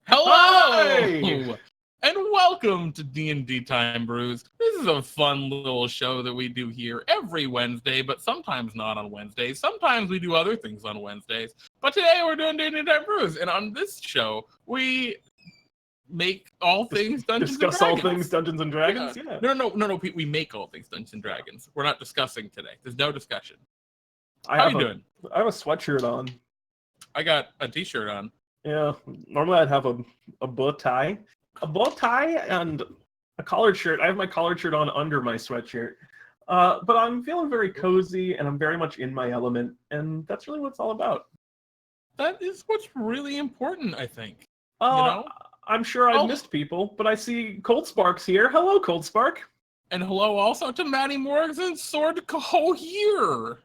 Hello! Hi! And welcome to DnDTime Brews. This is a fun little show that we do here every Wednesday, but sometimes not on Wednesdays. Sometimes we do other things on Wednesdays. But today we're doing DnDTime Brews, and on this show, we make all things Dungeons and Discuss Dragons. all things Dungeons and Dragons? Yeah. No, we make all things Dungeons and Dragons. We're not discussing today. There's no discussion. I How have you doing? I have a sweatshirt on. I got a t-shirt on. Yeah. Normally I'd have a bow tie. A bow tie and a collared shirt. I have my collared shirt on under my sweatshirt. But I'm feeling very cozy and I'm very much in my element, and that's really what it's all about. That is what's really important, I think. I'm sure I've missed people, but I see Cold Spark's here. Hello, Cold Spark. And hello also to Maddie Morgs and Sword Coho here.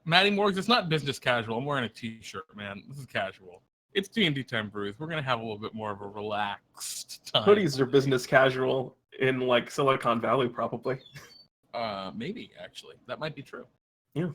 Maddie Morgs, it's not business casual. I'm wearing a t-shirt, man. This is casual. It's DnDTime Brews. We're going to have a little bit more of a relaxed time. Hoodies are business casual in, like, Silicon Valley, probably. Maybe, actually. That might be true. Yeah.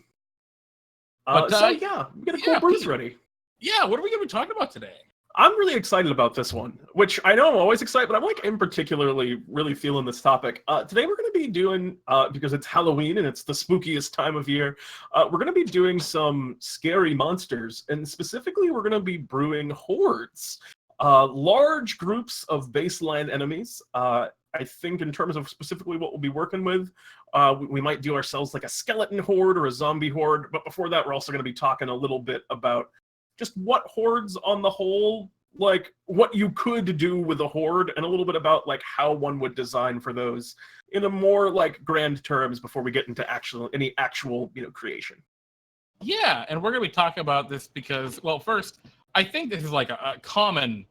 But, yeah, we got a cool brews ready. Yeah, what are we going to be talking about today? I'm really excited about this one, which I know I'm always excited, but I'm like in particularly really feeling this topic. Today we're going to be doing, because it's Halloween and it's the spookiest time of year, we're going to be doing some scary monsters, and specifically we're going to be brewing hordes. Large groups of baseline enemies. I think in terms of specifically what we'll be working with, we might do ourselves like a skeleton horde or a zombie horde, but before that we're also going to be talking a little bit about just what hordes on the whole, like what you could do with a horde, and a little bit about like how one would design for those in a more like grand terms before we get into any actual creation. Yeah, and we're going to be talking about this because, well, first, I think this is like a common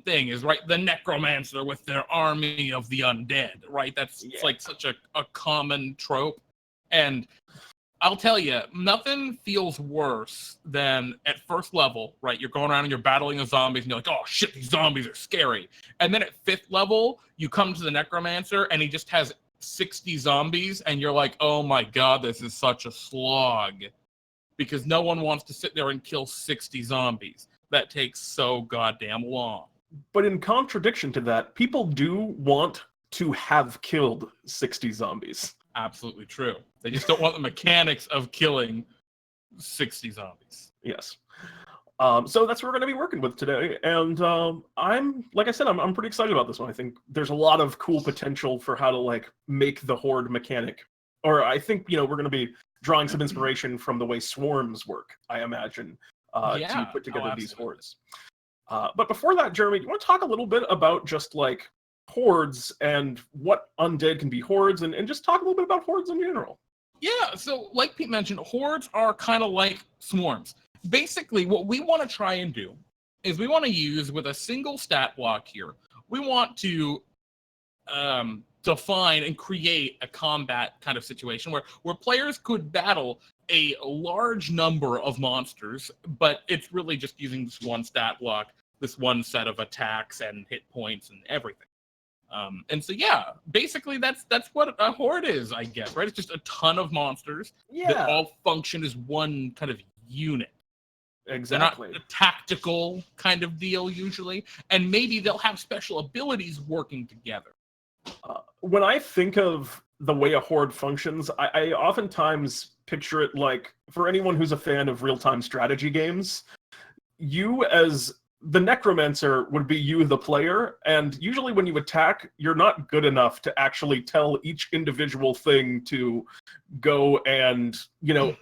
thing is, right, the necromancer with their army of the undead, right? It's like such a common trope. And I'll tell you, nothing feels worse than at first level, right? You're going around and you're battling the zombies and you're like, oh shit, these zombies are scary. And then at 5th level, you come to the necromancer and he just has 60 zombies and you're like, oh my god, this is such a slog. Because no one wants to sit there and kill 60 zombies. That takes so goddamn long. But in contradiction to that, people do want to have killed 60 zombies. Absolutely true. They just don't want the mechanics of killing 60 zombies. Yes. So that's what we're going to be working with today. And I'm pretty excited about this one. I think there's a lot of cool potential for how to like make the horde mechanic. Or I think, we're going to be drawing some inspiration from the way swarms work, I imagine, to put together these hordes. But before that, Jeremy, do you want to talk a little bit about just like hordes and what undead can be hordes, and just talk a little bit about hordes in general? Yeah, so like Pete mentioned, hordes are kind of like swarms. Basically, what we want to try and do is we want to use, with a single stat block here, we want to define and create a combat kind of situation where players could battle a large number of monsters, but it's really just using this one stat block, this one set of attacks and hit points and everything. And so, yeah, basically that's what a horde is, I guess, right? It's just a ton of monsters that all function as one kind of unit. Exactly. They're not a tactical kind of deal usually, and maybe they'll have special abilities working together. When I think of the way a horde functions, I oftentimes picture it like, for anyone who's a fan of real-time strategy games, you as the necromancer would be you, the player, and usually when you attack, you're not good enough to actually tell each individual thing to go and,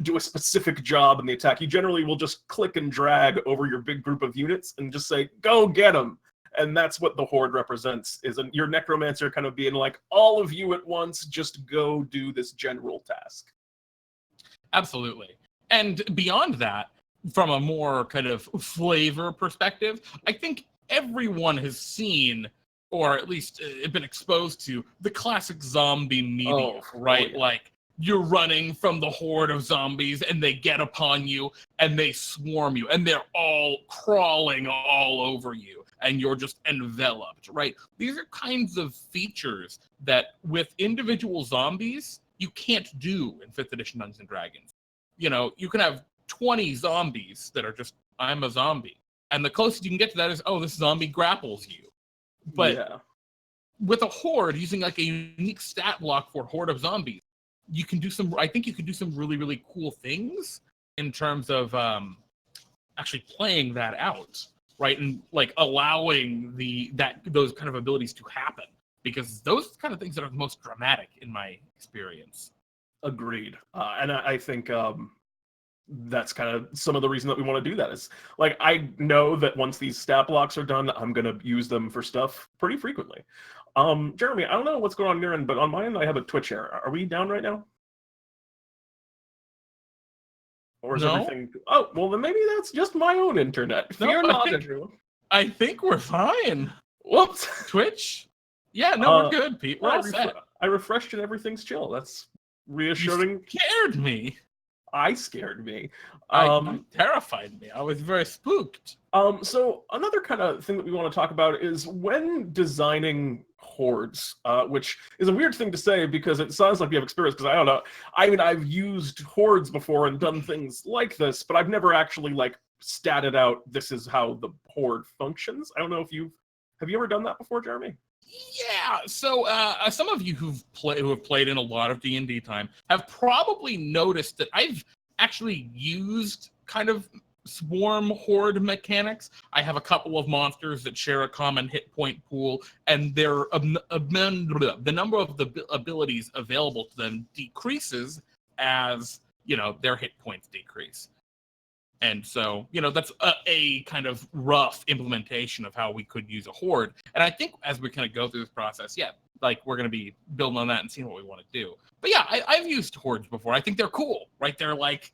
do a specific job in the attack. You generally will just click and drag over your big group of units and just say, go get them. And that's what the horde represents, is your necromancer kind of being like, all of you at once, just go do this general task. Absolutely. And beyond that, from a more kind of flavor perspective, I think everyone has seen, or at least been exposed to, the classic zombie media, right? Yeah. Like, you're running from the horde of zombies and they get upon you and they swarm you and they're all crawling all over you and you're just enveloped, right? These are kinds of features that with individual zombies, you can't do in 5th edition Dungeons & Dragons. You can have 20 zombies that are just, I'm a zombie. And the closest you can get to that is, oh, this zombie grapples you. But yeah. with a horde, using like a unique stat block for a horde of zombies, you can do some. I think you can do some really, really cool things in terms of actually playing that out, right, and like allowing those kind of abilities to happen, because those kind of things are the most dramatic in my experience. Agreed. And I think that's kind of some of the reason that we want to do that is, like, I know that once these stat blocks are done, I'm going to use them for stuff pretty frequently. Jeremy, I don't know what's going on your end, but on my end, I have a Twitch error. Are we down right now? Or is No. everything... Oh, well, then maybe that's just my own internet. Fear not, everyone. I think we're fine. Whoops. Twitch? Yeah, no, we're good, Pete. We're all set. I refreshed and everything's chill. That's reassuring. You scared me. I scared me. Terrified me. I was very spooked. So another kind of thing that we want to talk about is when designing hordes, which is a weird thing to say because it sounds like we have experience, because I don't know. I mean, I've used hordes before and done things like this, but I've never actually like statted out this is how the horde functions. I don't know if have you ever done that before, Jeremy? Yeah, so some of you who have played in a lot of DnDTime have probably noticed that I've actually used kind of swarm horde mechanics. I have a couple of monsters that share a common hit point pool, and the number of the abilities available to them decreases as, their hit points decrease. And so, that's a kind of rough implementation of how we could use a horde. And I think as we kind of go through this process, like we're going to be building on that and seeing what we want to do. But yeah, I've used hordes before. I think they're cool, right? They're like,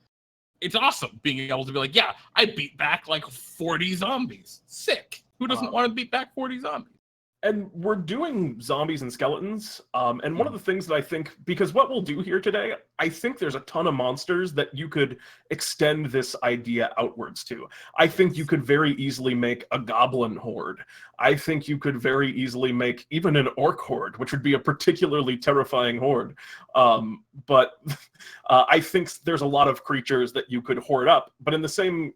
it's awesome being able to be like, yeah, I beat back like 40 zombies. Sick. Who doesn't want to beat back 40 zombies? And we're doing zombies and skeletons. And one of the things that I think, because what we'll do here today, I think there's a ton of monsters that you could extend this idea outwards to. I think you could very easily make a goblin horde. I think you could very easily make even an orc horde, which would be a particularly terrifying horde. But I think there's a lot of creatures that you could horde up. But in the same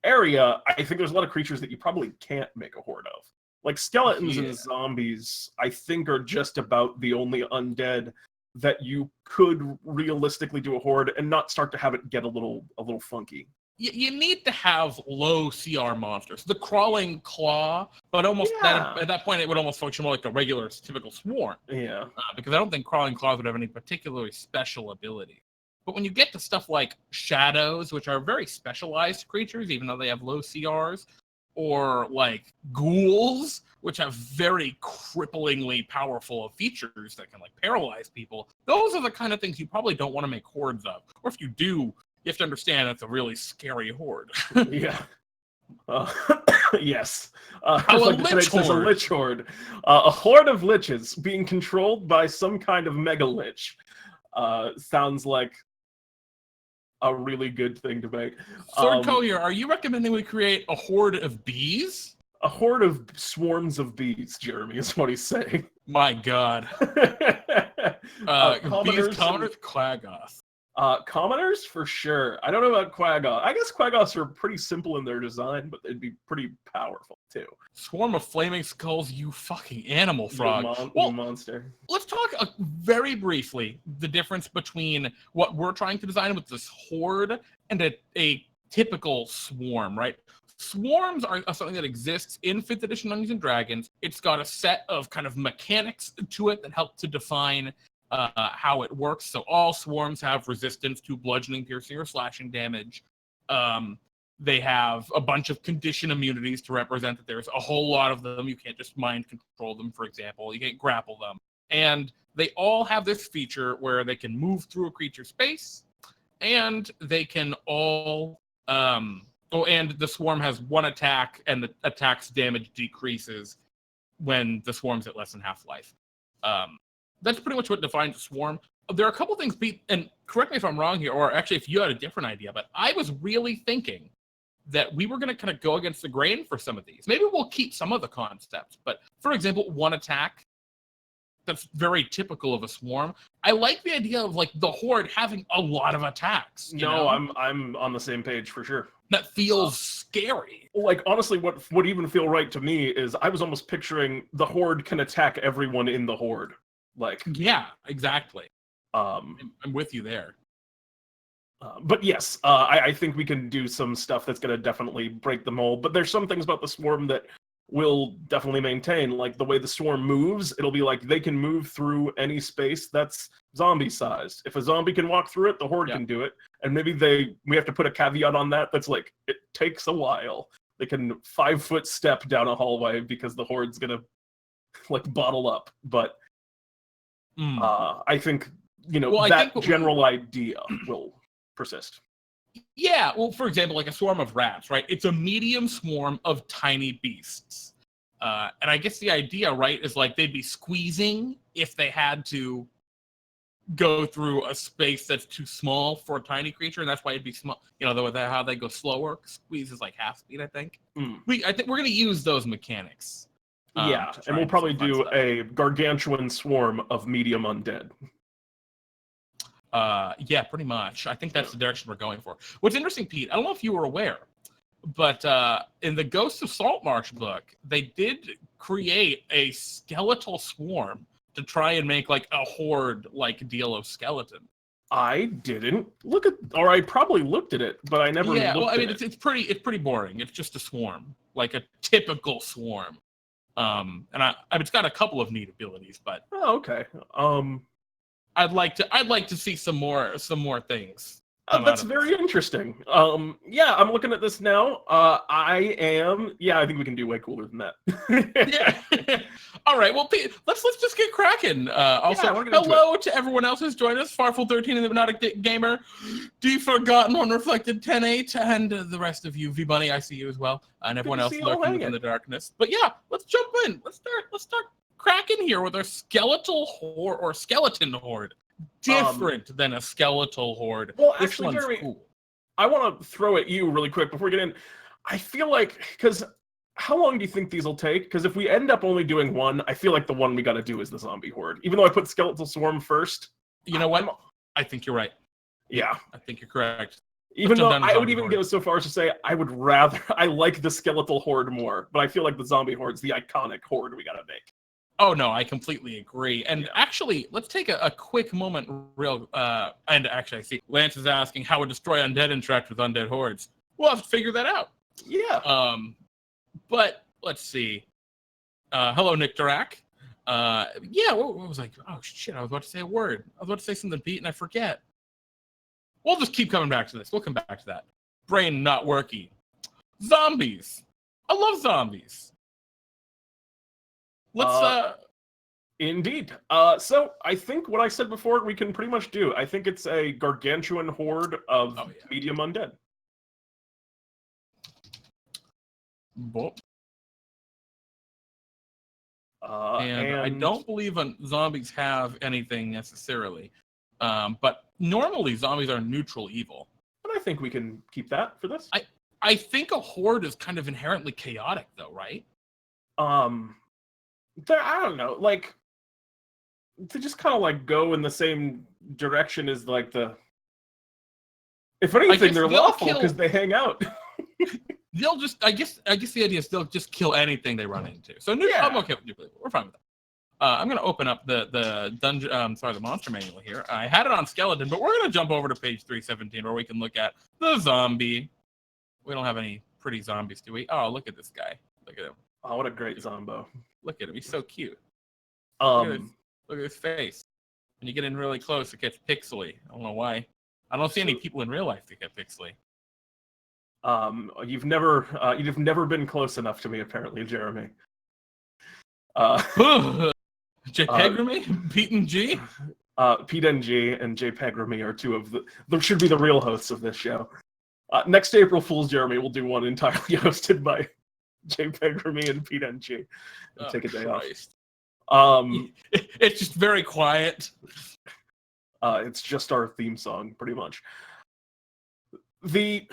area, I think there's a lot of creatures that you probably can't make a horde of. Like skeletons and zombies, I think, are just about the only undead that you could realistically do a horde and not start to have it get a little funky. You need to have low CR monsters. The crawling claw, but almost at that point it would almost function more like a regular typical swarm. Yeah. Because I don't think crawling claws would have any particularly special ability. But when you get to stuff like shadows, which are very specialized creatures, even though they have low CRs, or like ghouls, which have very cripplingly powerful features that can like paralyze people, those are the kind of things you probably don't want to make hordes of. Or if you do, you have to understand that's a really scary horde. Yeah. Yes. There's a lich horde. A horde of liches being controlled by some kind of mega lich. Sounds like a really good thing to make. Swordco here, are you recommending we create a horde of bees? A horde of swarms of bees, Jeremy, is what he's saying. My God. Bees, commoners, quaggoths. Commoners, for sure. I don't know about quaggoth. I guess quaggoths are pretty simple in their design, but they'd be pretty powerful, too. Swarm of flaming skulls, you fucking animal frog. You monster. Let's talk very briefly the difference between what we're trying to design with this horde and a typical swarm, right? Swarms are something that exists in 5th edition Dungeons and Dragons. It's got a set of kind of mechanics to it that help to define how it works. So all swarms have resistance to bludgeoning, piercing, or slashing damage. They have a bunch of condition immunities to represent that there's a whole lot of them. You can't just mind control them, for example. You can't grapple them. And they all have this feature where they can move through a creature's space, and they can all... and the swarm has one attack, and the attack's damage decreases when the swarm's at less than half-life. That's pretty much what defines a swarm. There are a couple things, Pete, and correct me if I'm wrong here, or actually if you had a different idea, but I was really thinking that we were going to kind of go against the grain for some of these. Maybe we'll keep some of the concepts, but for example, one attack that's very typical of a swarm. I like the idea of like the horde having a lot of attacks. I'm on the same page for sure. That feels scary. Like honestly, what would even feel right to me is I was almost picturing the horde can attack everyone in the horde. Like yeah, exactly. I'm with you there. But yes, I think we can do some stuff that's going to definitely break the mold. But there's some things about the swarm that will definitely maintain. Like the way the swarm moves, it'll be like they can move through any space that's zombie-sized. If a zombie can walk through it, the horde can do it. And maybe we have to put a caveat on that. That's like, it takes a while. They can 5-foot step down a hallway because the horde's going to like bottle up. But I think, that general idea will persist. Yeah, well, for example, like a swarm of rats, right? It's a medium swarm of tiny beasts. And I guess the idea, right, is like they'd be squeezing if they had to go through a space that's too small for a tiny creature, and that's why it'd be small. How they go slower. Squeeze is like half speed, I think. I think we're going to use those mechanics. Yeah, and we'll probably do a gargantuan swarm of medium undead. Yeah, pretty much. I think that's the direction we're going for. What's interesting, Pete, I don't know if you were aware, but in the Ghosts of Saltmarsh book, they did create a skeletal swarm to try and make like a horde like deal of skeleton. I didn't look at, or I probably looked at it, but I never looked at it. Yeah, well, I mean, it's pretty boring. It's just a swarm, like a typical swarm. And it's got a couple of neat abilities, but okay. I'd like to see some more things. That's very interesting. Yeah, I'm looking at this now. I think we can do way cooler than that. Yeah. All right. Well, Pete, let's just get cracking. Also, hello to everyone else who's joined us. Farful13 and the Hypnotic Gamer, D Forgotten, Unreflected 10-8, and the rest of you. V-Bunny, I see you as well, and everyone else lurking in the darkness. But yeah, let's jump in. Let's start cracking here with our skeletal horde or skeleton horde. Different than a skeletal horde. Well, actually, Jeremy, cool. I want to throw at you really quick before we get in. I feel like, because how long do you think these will take? Because if we end up only doing one, I feel like the one we got to do is the zombie horde. Even though I put skeletal swarm first. You know what? I think you're right. Yeah. I think you're correct. Even though I would even go so far as to say I like the skeletal horde more, but I feel like the zombie horde's the iconic horde we got to make. Oh, no, I completely agree. And actually, let's take a quick moment and actually, I see Lance is asking how would Destroy Undead interact with Undead Hordes. We'll have to figure that out. Yeah. But let's see. Hello, Nick Dirac. What was I? Oh, shit, I was about to say a word. I was about to say something, Pete, and I forget. We'll just keep coming back to this. We'll come back to that. Brain not working. Zombies. I love zombies. Let's Indeed. So I think what I said before we can pretty much do. I think it's a gargantuan horde of medium undead. And I don't believe zombies have anything necessarily. But normally zombies are neutral evil. But I think we can keep that for this. I think a horde is kind of inherently chaotic though, right? I don't know, like to just kind of like go in the same direction as like if anything they're lawful because they hang out. They'll just I guess the idea is they'll just kill anything they run into. So I'm okay with nuclear. We're fine with that. I'm gonna open up the dungeon the monster manual here. I had it on skeleton, but we're gonna jump over to page 317 where we can look at the zombie. We don't have any pretty zombies, do we? Oh, look at this guy. Look at him. Oh, what a great zombo. Look at him. He's so cute. Look at his face. When you get in really close, it gets pixely. I don't know why. I don't see any people in real life that get pixely. You've never been close enough to me, apparently, Jeremy. JPEG Pete and G? Pete and G and JPEG are two of there should be the real hosts of this show. Next April Fool's Jeremy will do one entirely hosted by JPEG and Pete and G. And take a day off. It's just very quiet. It's just our theme song, pretty much. The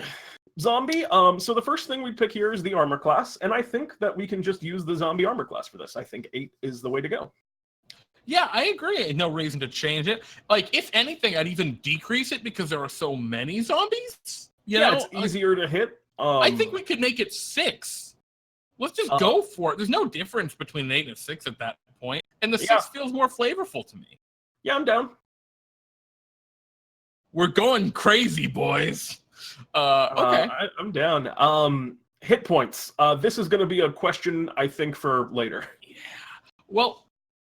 zombie, so the first thing we pick here is the armor class, and I think that we can just use the zombie armor class for this. I think 8 is the way to go. Yeah, I agree. No reason to change it. Like, if anything, I'd even decrease it because there are so many zombies. You Yeah, know, it's easier to hit. I think we could make it 6. Let's just go for it. There's no difference between an 8 and a 6 at that point, and the 6 feels more flavorful to me. Yeah, I'm down. We're going crazy, boys. Okay. I'm down. Hit points. This is going to be a question, I think, for later. Yeah. Well,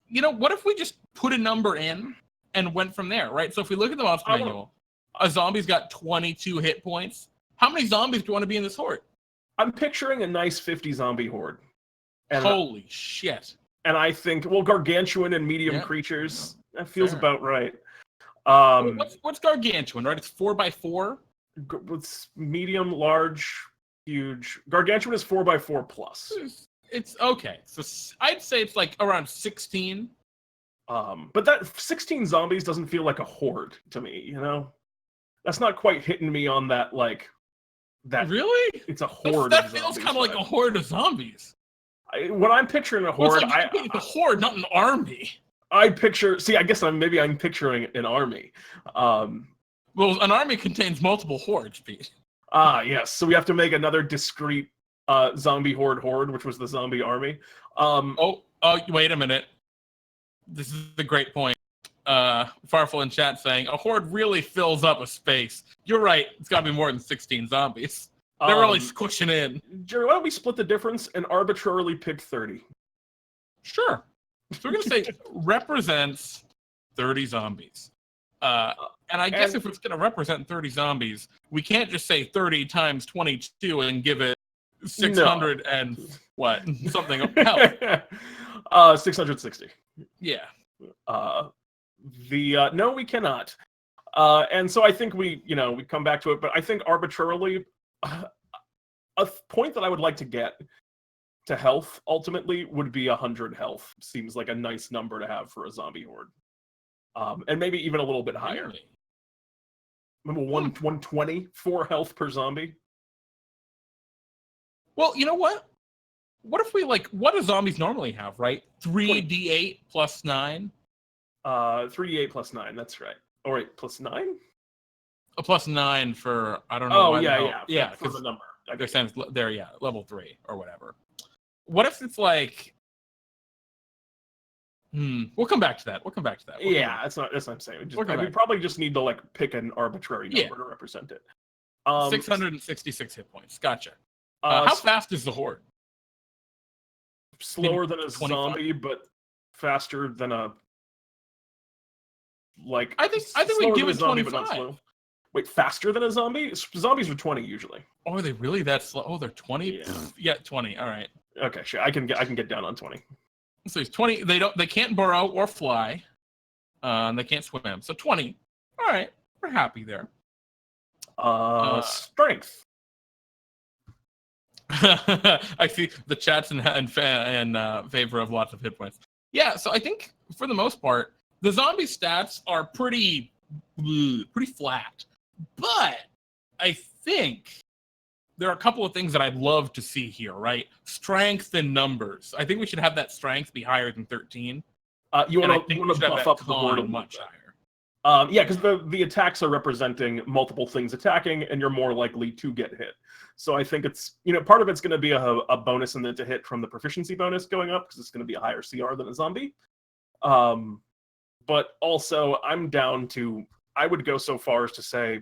what if we just put a number in and went from there, right? So if we look at the monster manual, a zombie's got 22 hit points. How many zombies do you want to be in this horde? I'm picturing a nice 50 zombie horde. And, holy shit. And I think, gargantuan and medium creatures, that feels about right. What's gargantuan, right? It's 4x4? It's medium, large, huge. Gargantuan is 4x4 plus. It's okay. So I'd say it's like around 16. But that 16 zombies doesn't feel like a horde to me, That's not quite hitting me on that, like, that. Really? It's a horde. That feels kind of like a horde of zombies. When I'm picturing a horde, it's a horde, not an army. I guess I'm picturing an army. Well, an army contains multiple hordes, Pete. Yes. So we have to make another discrete zombie horde, which was the zombie army. Wait a minute. This is a great point. Farfel in chat saying, a horde really fills up a space. You're right. It's got to be more than 16 zombies. They're really squishing in. Jerry, why don't we split the difference and arbitrarily pick 30? Sure. So we're going to say represents 30 zombies. And I guess if it's going to represent 30 zombies, we can't just say 30 times 22 and give it 600 and what? Something health. 660. Yeah. No, we cannot. And so I think we come back to it, but I think arbitrarily, a point that I would like to get to health ultimately would be 100 health. Seems like a nice number to have for a zombie horde. And maybe even a little bit higher. Really? Remember 120 4 health per zombie? Well, you know what? What if we what do zombies normally have, right? 3d8 plus 9? 3d8 plus 9, that's right. All right, plus 9? A plus 9 for, I don't know. Yeah, for the number. They're saying there, level 3 or whatever. What if it's like... We'll come back to that. That's what I'm saying. We probably just need to pick an arbitrary number to represent it. 666 hit points. Gotcha. How fast is the horde? Slower than a 25? Zombie, but faster than a I think we give it 25. Wait, faster than a zombie? Zombies are 20 usually. Oh, are they really that slow? Oh, they're 20. Yeah, 20. All right. Okay, sure. I can get down on 20. So it's 20. They can't burrow or fly. They can't swim. So 20. All right, we're happy there. Strength. I see the chat's in favor of lots of hit points. Yeah, so I think for the most part, the zombie stats are pretty flat. But I think there are a couple of things that I'd love to see here, right? Strength and numbers. I think we should have that strength be higher than 13. You want to buff up the horde much higher. Yeah, because the attacks are representing multiple things attacking, and you're more likely to get hit. So I think it's, part of it's going to be a bonus and then to hit from the proficiency bonus going up, because it's going to be a higher CR than a zombie. But also, I'm down to, I would go so far as to say,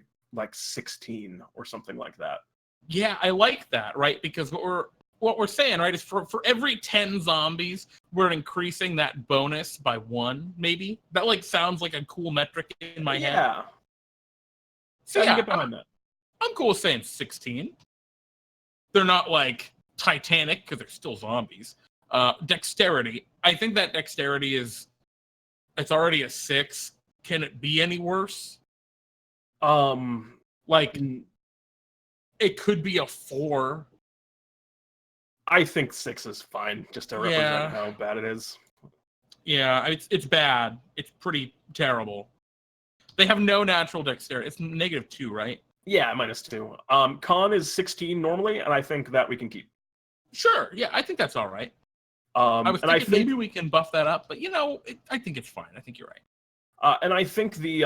16 or something like that. Yeah, I like that, right? Because what we're saying, right, is for every 10 zombies, we're increasing that bonus by 1, maybe. That sounds like a cool metric in my head. Yeah. So get behind that. I'm cool with saying 16. They're not Titanic because they're still zombies. Dexterity. I think that dexterity it's already a 6. Can it be any worse? It could be a 4. I think 6 is fine, just to represent how bad it is. Yeah, it's bad. It's pretty terrible. They have no natural dexterity. It's -2, right? Yeah, -2. Con is 16 normally, and I think that we can keep. Sure. Yeah, I think that's all right. I was And thinking maybe we can buff that up, but I think it's fine. I think you're right. And I think the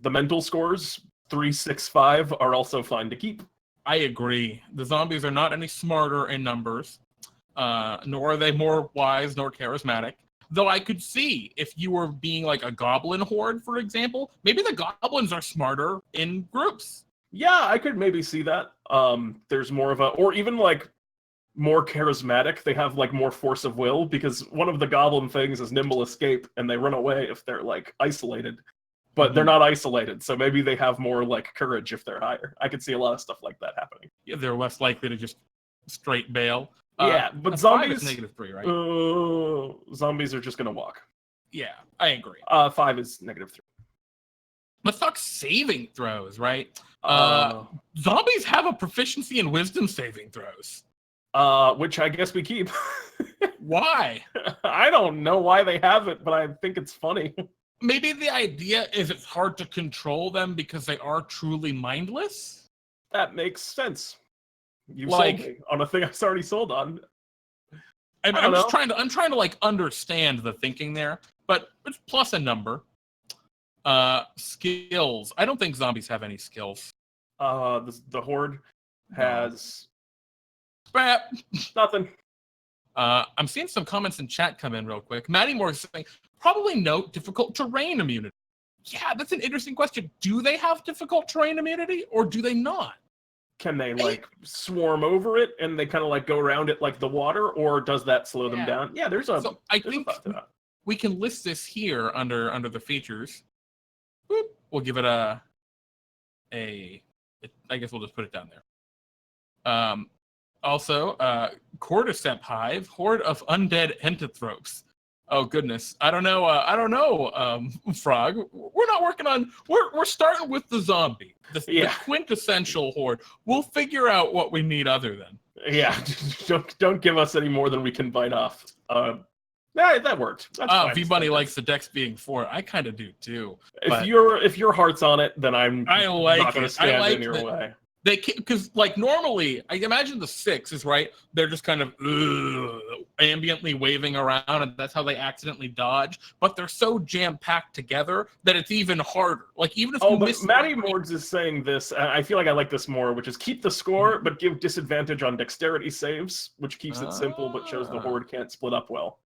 mental scores 3, 6, 5 are also fine to keep. I agree. The zombies are not any smarter in numbers, nor are they more wise nor charismatic. Though I could see if you were being like a goblin horde, for example, maybe the goblins are smarter in groups. Yeah, I could maybe see that. There's more of or even like more charismatic. They have like more force of will because one of the goblin things is nimble escape, and they run away if they're like isolated. But they're not isolated, so maybe they have more like courage if they're higher. I could see a lot of stuff like that happening. Yeah, they're less likely to just straight bail. Yeah, but zombies -3, right? Zombies are just gonna walk. Yeah, I agree. 5 is -3. Let's talk saving throws, right? Zombies have a proficiency in wisdom saving throws. Which I guess we keep. Why? I don't know why they have it, but I think it's funny. Maybe the idea is it's hard to control them because they are truly mindless? That makes sense. You Like- sold me on a thing I already sold on. I'm just trying to like understand the thinking there, but it's plus a number. Skills. I don't think zombies have any skills. The Horde has Crap. nothing. I'm seeing some comments in chat come in real quick. Maddie Moore is saying, probably note difficult terrain immunity. Yeah, that's an interesting question. Do they have difficult terrain immunity or do they not? Can they like swarm over it and they kind of like go around it like the water, or does that slow them down? Yeah, So I think we can list this here under the features. Boop. We'll give it I guess we'll just put it down there. Also, Cordyceps Hive, Horde of Undead Entothropes. Oh goodness, I don't know, Frog. We're not working on. We're starting with the zombie, the quintessential horde. We'll figure out what we need other than. Yeah, don't give us any more than we can bite off. That worked. That's fine. V Bunny likes the dex being 4. I kind of do too. If your heart's on it, then I like not going to stand in your way. They because like normally, I imagine the 6 is right. They're just kind of ambiently waving around, and that's how they accidentally dodge. But they're so jam packed together that it's even harder. Like even if you miss. Matty Morgs is saying this. I feel like I like this more, which is keep the score, but give disadvantage on dexterity saves, which keeps it simple, but shows the horde can't split up well.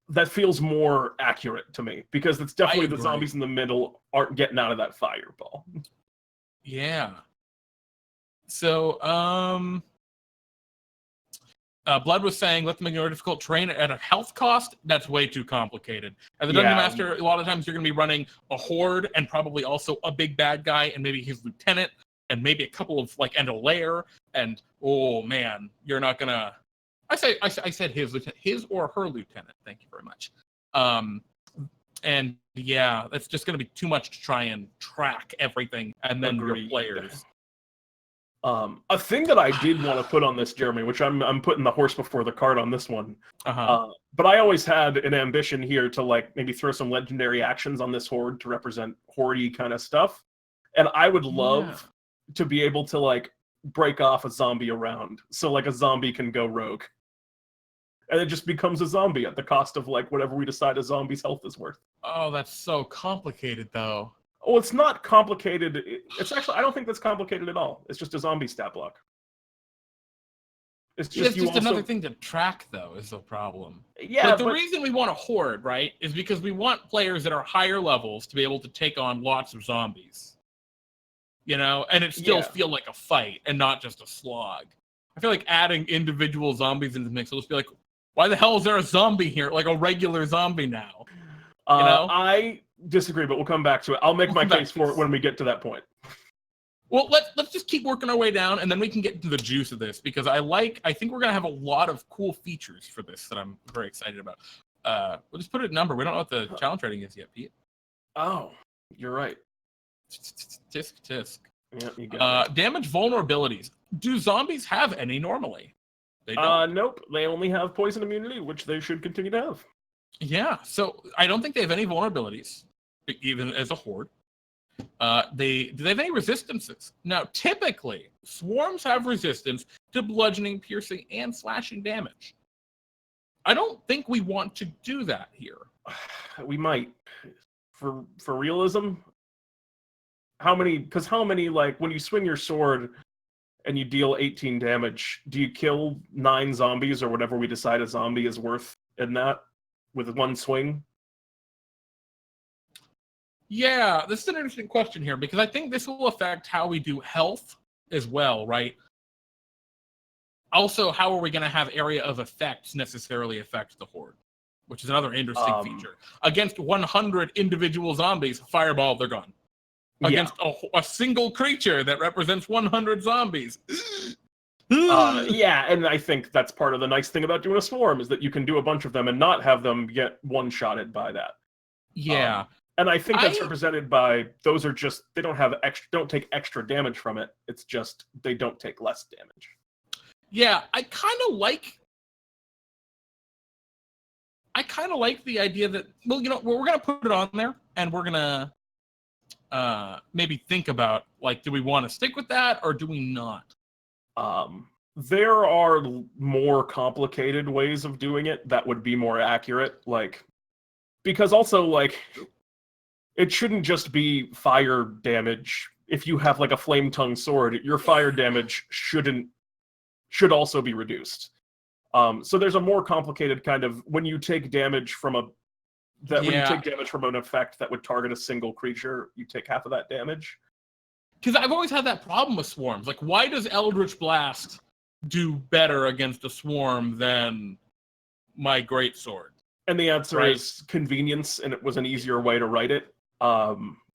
That feels more accurate to me because it's definitely the zombies in the middle aren't getting out of that fireball. Yeah. So, Blood was saying, let them ignore difficult terrain at a health cost. That's way too complicated. As a dungeon master, a lot of times you're going to be running a horde and probably also a big bad guy and maybe his lieutenant and maybe a couple of and a lair. And oh man, you're not gonna. I said his lieutenant, his or her lieutenant. Thank you very much. And yeah, that's just going to be too much to try and track everything and then your players. A thing that I did want to put on this, Jeremy, which I'm putting the horse before the cart on this one. But I always had an ambition here to like maybe throw some legendary actions on this horde to represent horde-y kind of stuff. And I would love to be able to like break off a zombie around, so like a zombie can go rogue. And it just becomes a zombie at the cost of like whatever we decide a zombie's health is worth. Oh, that's so complicated, though. Oh, it's not complicated. It's actually, I don't think that's complicated at all. It's just a zombie stat block. It's just another thing to track, though, is the problem. Yeah, but the reason we want a horde, right, is because we want players that are higher levels to be able to take on lots of zombies. You know, and it still feel like a fight and not just a slog. I feel like adding individual zombies into the mix will just be like, why the hell is there a zombie here? Like a regular zombie now. You know? I disagree, but we'll come back to it. I'll make my case for it when we get to that point. Well, let's just keep working our way down, and then we can get into the juice of this, because I think we're going to have a lot of cool features for this that I'm very excited about. We'll just put it in number. We don't know what the challenge rating is yet, Pete. Oh, you're right. Tisk. Yeah, you got it. Damage vulnerabilities. Do zombies have any normally? They don't. Nope. They only have poison immunity, which they should continue to have. Yeah, so I don't think they have any vulnerabilities, even as a horde. Do they have any resistances? Now, typically, swarms have resistance to bludgeoning, piercing, and slashing damage. I don't think we want to do that here. We might. For realism, how many, like, when you swing your sword and you deal 18 damage, do you kill 9 zombies or whatever we decide a zombie is worth in that with one swing? Yeah, this is an interesting question here, because I think this will affect how we do health as well, right? Also, how are we going to have area of effects necessarily affect the horde? Which is another interesting feature. Against 100 individual zombies, fireball, they're gone. Against a single creature that represents 100 zombies. Yeah, and I think that's part of the nice thing about doing a swarm, is that you can do a bunch of them and not have them get one-shotted by that. Yeah. And I think that's represented by, those are just, they don't take extra damage from it. It's just, they don't take less damage. Yeah, I kind of like the idea that, well, we're going to put it on there, and we're going to maybe think about, like, do we want to stick with that, or do we not? There are more complicated ways of doing it that would be more accurate, like, because also, like, it shouldn't just be fire damage. If you have, like, a flame tongue sword, your fire damage should also be reduced. So there's a more complicated kind of, when you take damage from an effect that would target a single creature, you take half of that damage. Because I've always had that problem with swarms. Like, why does Eldritch Blast do better against a swarm than my greatsword? And the answer is convenience, and it was an easier way to write it.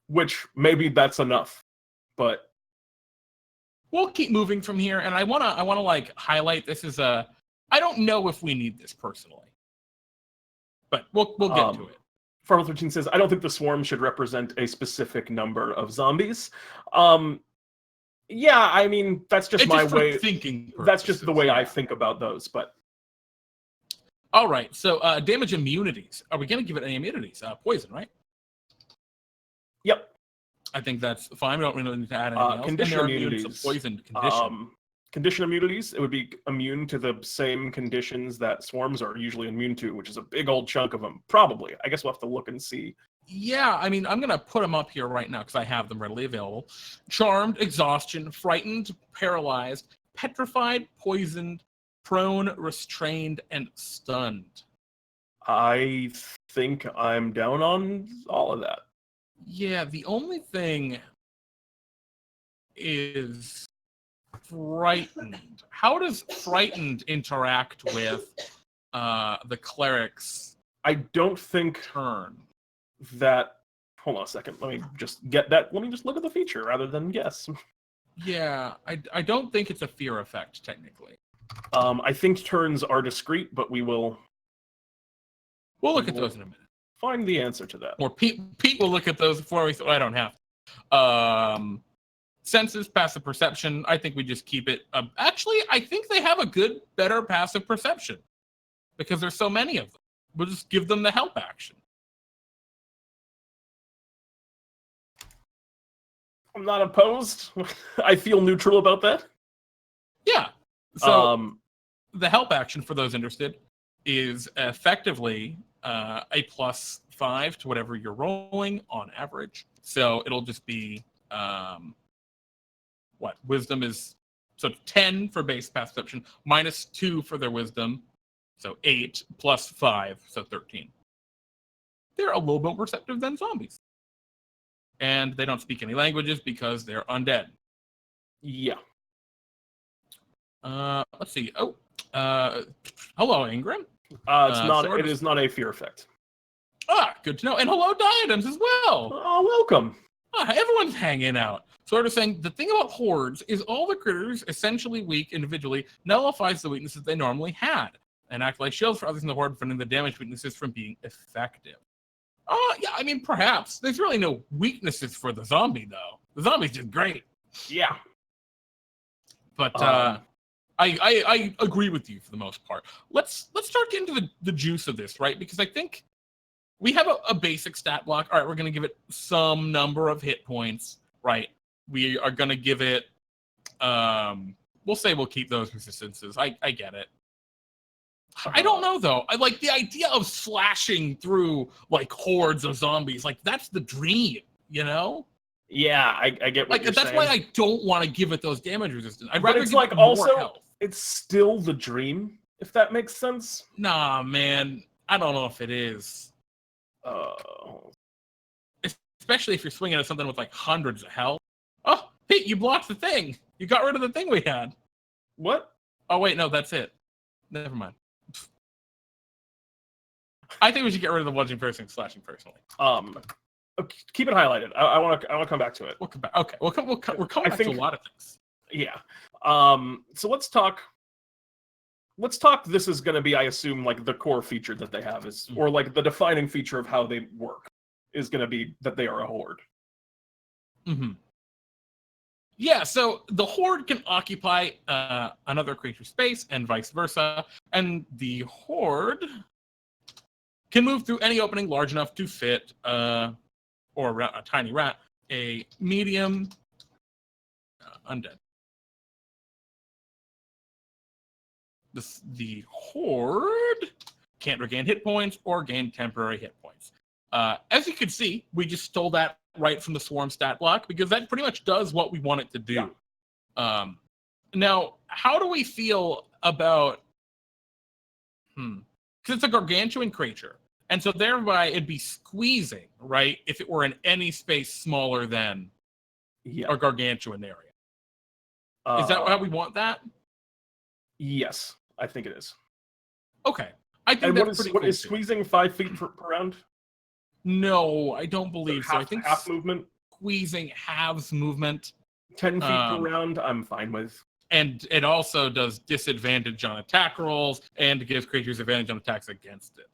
Which maybe that's enough, but we'll keep moving from here. And I wanna like highlight, this is I don't know if we need this personally, but we'll get to it. Farmel 13 says, I don't think the swarm should represent a specific number of zombies. Yeah, I mean, that's just my way. Thinking purposes, that's just the way I think about those. But all right, so damage immunities. Are we going to give it any immunities? Poison, right? Yep. I think that's fine. We don't really need to add anything else. Condition immunities. Poisoned condition. Condition immunities, it would be immune to the same conditions that swarms are usually immune to, which is a big old chunk of them. Probably. I guess we'll have to look and see. Yeah, I mean, I'm going to put them up here right now because I have them readily available. Charmed, exhaustion, frightened, paralyzed, petrified, poisoned, prone, restrained, and stunned. I think I'm down on all of that. Yeah, the only thing is frightened. How does frightened interact with the cleric's I don't think turn? That, hold on a second, let me just get that, let me just look at the feature rather than guess. Yeah, I don't think it's a fear effect, technically. I think turns are discrete, but we'll look at those in a minute. Find the answer to that. Or Pete will look at those before we, I don't have. Senses, passive perception, I think we just keep it. Actually, I think they have a better passive perception because there's so many of them. We'll just give them the help action. I'm not opposed. I feel neutral about that. Yeah. So the help action, for those interested, is effectively a +5 to whatever you're rolling on average. So it'll just be wisdom is, so 10 for base perception, -2 for their wisdom, so 8 +5, so 13. They're a little more perceptive than zombies. And they don't speak any languages because they're undead. Yeah. Let's see. Oh, hello, Ingram. It is not a fear effect. Good to know. And hello, Diadems as well. Oh, welcome. Everyone's hanging out. Sort of saying the thing about hordes is all the critters, essentially weak individually, nullifies the weaknesses they normally had and act like shields for others in the horde, preventing the damage weaknesses from being effective. Yeah, I mean, perhaps. There's really no weaknesses for the zombie, though. The zombie's just great. Yeah. But I agree with you for the most part. Let's start getting to the juice of this, right? Because I think we have a basic stat block. All right, we're going to give it some number of hit points, right? We are going to give it, we'll say we'll keep those resistances. I get it. I don't know, though. I like the idea of slashing through, like, hordes of zombies. Like, that's the dream, you know? Yeah, I get what you're that's saying. why I don't want to give it those damage resistance. I'd But rather it's give like it more also, health. it's still the dream, if that makes sense. Nah, man. I don't know if it is. Especially if you're swinging at something with like hundreds of health. Oh, Pete, you blocked the thing. You got rid of the thing we had. What? Oh, wait, no, that's it. Never mind. I think we should get rid of the bludgeoning person, slashing personally. Keep it highlighted. I want to come back to it. We'll come back. Okay, we're coming back to a lot of things. Yeah. So let's talk. This is going to be, I assume, like the core feature that they have is, or like the defining feature of how they work is going to be that they are a horde. Mm-hmm. Yeah, so the horde can occupy another creature's space and vice versa, and the horde can move through any opening large enough to fit or a tiny rat, a medium undead. The horde can't regain hit points or gain temporary hit points. As you can see, we just stole that right from the swarm stat block because that pretty much does what we want it to do. Yeah. Now, how do we feel about... Because it's a gargantuan creature. And so thereby it'd be squeezing, right? If it were in any space smaller than a gargantuan area. Is that how we want that? Yes, I think it is. Okay. I think that's pretty cool. What is squeezing 5 feet per round? No, I don't believe so. I think half movement. Squeezing halves movement. 10 feet per round, I'm fine with. And it also does disadvantage on attack rolls and gives creatures advantage on attacks against it.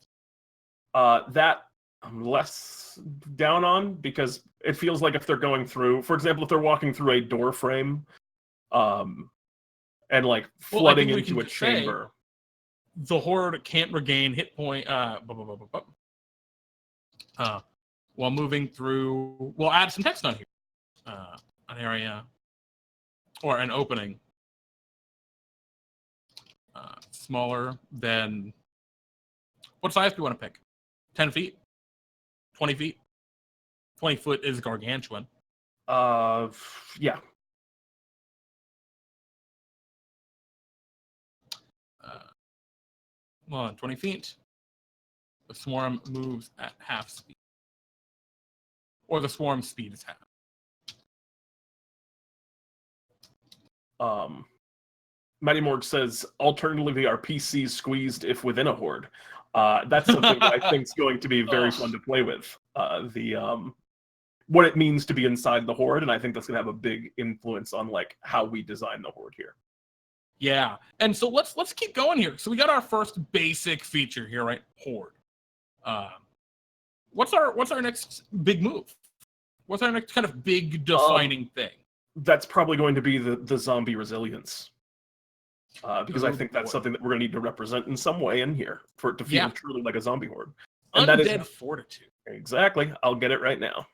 That I'm less down on because it feels like if they're going through, for example, if they're walking through a door frame, and like flooding into a chamber. The horde can't regain hit point while moving through. We'll add some text on here. An area or an opening smaller than what size do we want to pick? 10 feet? 20 feet? 20 foot is gargantuan. Yeah. 20 feet. The swarm moves at half speed. Or the swarm speed is half. Matty Morg says, alternatively, are PCs squeezed if within a horde? That's something that I think is going to be very fun to play with. What it means to be inside the horde, and I think that's going to have a big influence on like how we design the horde here. Yeah, and so let's keep going here. So we got our first basic feature here, right? Horde. What's our next big move? What's our next kind of big defining thing? That's probably going to be the zombie resilience. Because I think that's something that we're going to need to represent in some way in here for it to feel truly like a zombie horde. And Undead Fortitude. Exactly. I'll get it right now.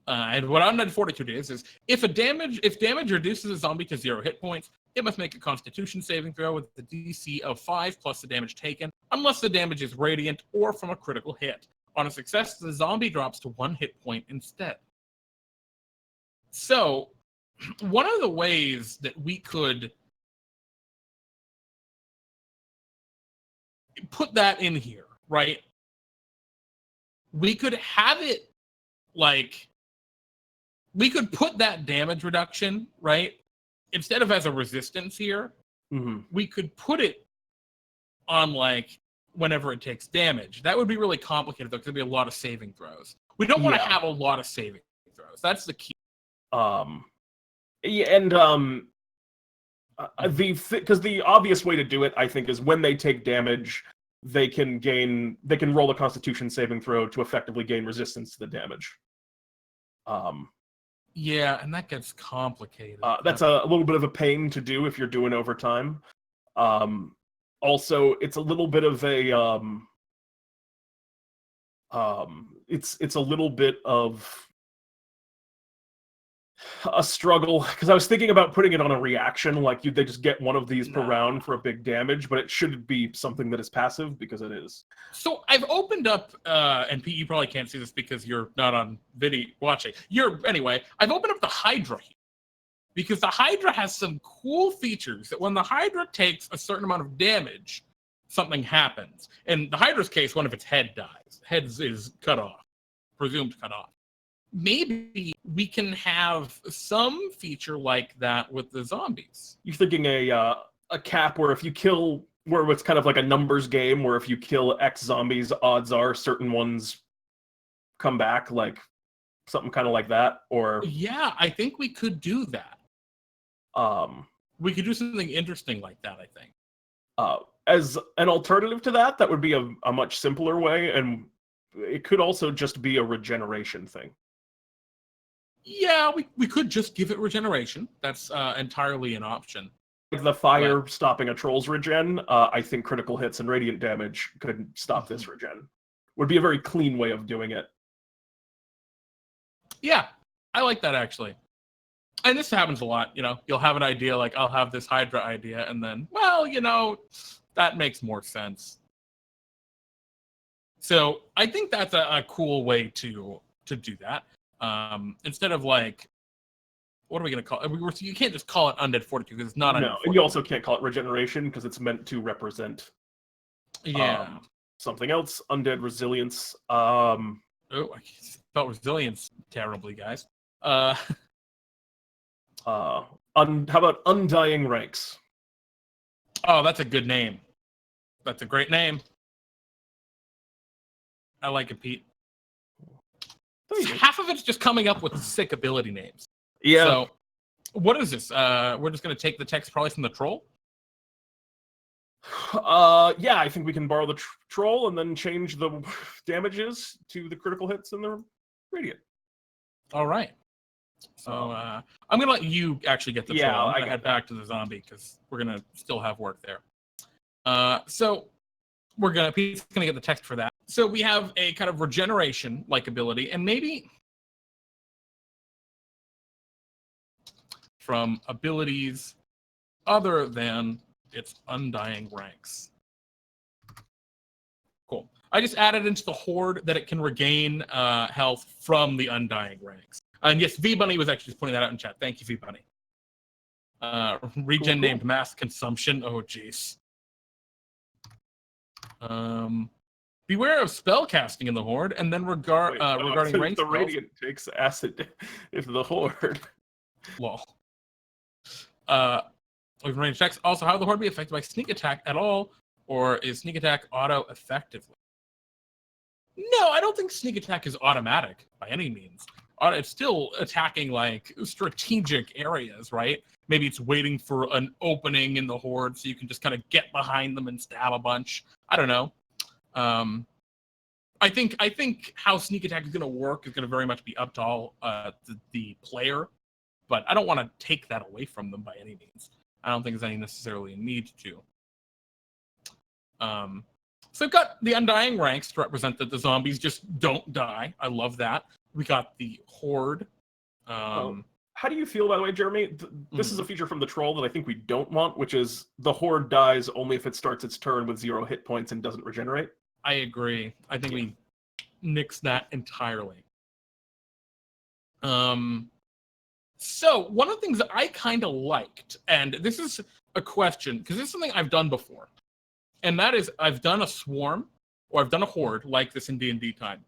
And what Undead Fortitude is if damage reduces a zombie to 0 hit points, it must make a Constitution saving throw with the DC of 5 plus the damage taken, unless the damage is radiant or from a critical hit. On a success, the zombie drops to 1 hit point instead. So, one of the ways that we could put that in here, right? We could have it like, we could put that damage reduction, right? Instead of as a resistance here, we could put it on like whenever it takes damage. That would be really complicated though, because there'd be a lot of saving throws. We don't want to have a lot of saving throws. That's the key. Because the obvious way to do it, I think, is when they take damage, they can roll a Constitution saving throw to effectively gain resistance to the damage. Yeah, and that gets complicated. That's a little bit of a pain to do if you're doing overtime. Also, it's a little bit of a it's a little bit of a struggle because I was thinking about putting it on a reaction, like they just get one of these per round for a big damage, but it should be something that is passive because it is. So I've opened up, and Pete, you probably can't see this because you're not on video watching. Anyway, I've opened up the Hydra here because the Hydra has some cool features that when the Hydra takes a certain amount of damage, something happens. In the Hydra's case, one of its head dies. Head is cut off, presumed cut off. Maybe we can have some feature like that with the zombies. You're thinking a cap where if you kill, where it's kind of like a numbers game, where if you kill X zombies, odds are certain ones come back, like something kind of like that, or yeah, I think we could do that. We could do something interesting like that, I think. As an alternative to that, that would be a much simpler way, and it could also just be a regeneration thing. Yeah, we could just give it regeneration. That's entirely an option. Like the fire stopping a troll's regen, I think critical hits and radiant damage could stop this regen. Would be a very clean way of doing it. Yeah, I like that actually. And this happens a lot, you'll have an idea like I'll have this Hydra idea and then, well, that makes more sense. So I think that's a cool way to do that. Instead of like, what are we going to call it? You can't just call it Undead Fortitude because it's not Undead Fortitude. And you also can't call it regeneration because it's meant to represent something else. Undead Resilience. I spelled resilience terribly, guys. How about Undying Ranks? Oh, that's a good name. That's a great name. I like it, Pete. Half of it's just coming up with sick ability names. Yeah. So, what is this? We're just going to take the text probably from the troll? Yeah, I think we can borrow the troll and then change the damages to the critical hits and the radiant. All right. So, I'm going to let you actually get the troll. I'm going to head back to the zombie because we're going to still have work there. So, Pete's going to get the text for that. So we have a kind of regeneration-like ability, and maybe from abilities other than its Undying Ranks. Cool. I just added into the Horde that it can regain health from the Undying Ranks. And yes, V-Bunny was actually just putting that out in chat. Thank you, V-Bunny. Regen named Mass Consumption. Oh, jeez. Beware of spell casting in the Horde, and then regarding range the Radiant takes acid into the Horde. Lol. Range checks. Also, how will the Horde be affected by sneak attack at all, or is sneak attack auto effectively? No, I don't think sneak attack is automatic by any means. It's still attacking like strategic areas, right? Maybe it's waiting for an opening in the Horde so you can just kind of get behind them and stab a bunch. I don't know. I think how sneak attack is going to work is going to very much be up to all the player, but I don't want to take that away from them by any means. I don't think there's any necessarily need to. So we've got the Undying Ranks to represent that the zombies just don't die. I love that. We got the Horde. How do you feel, by the way, Jeremy? This is a feature from the troll that I think we don't want, which is the Horde dies only if it starts its turn with 0 hit points and doesn't regenerate. I agree. I think we nix that entirely. So one of the things that I kind of liked, and this is a question, because this is something I've done before, and that is I've done a swarm, or I've done a horde like this in DnDTime,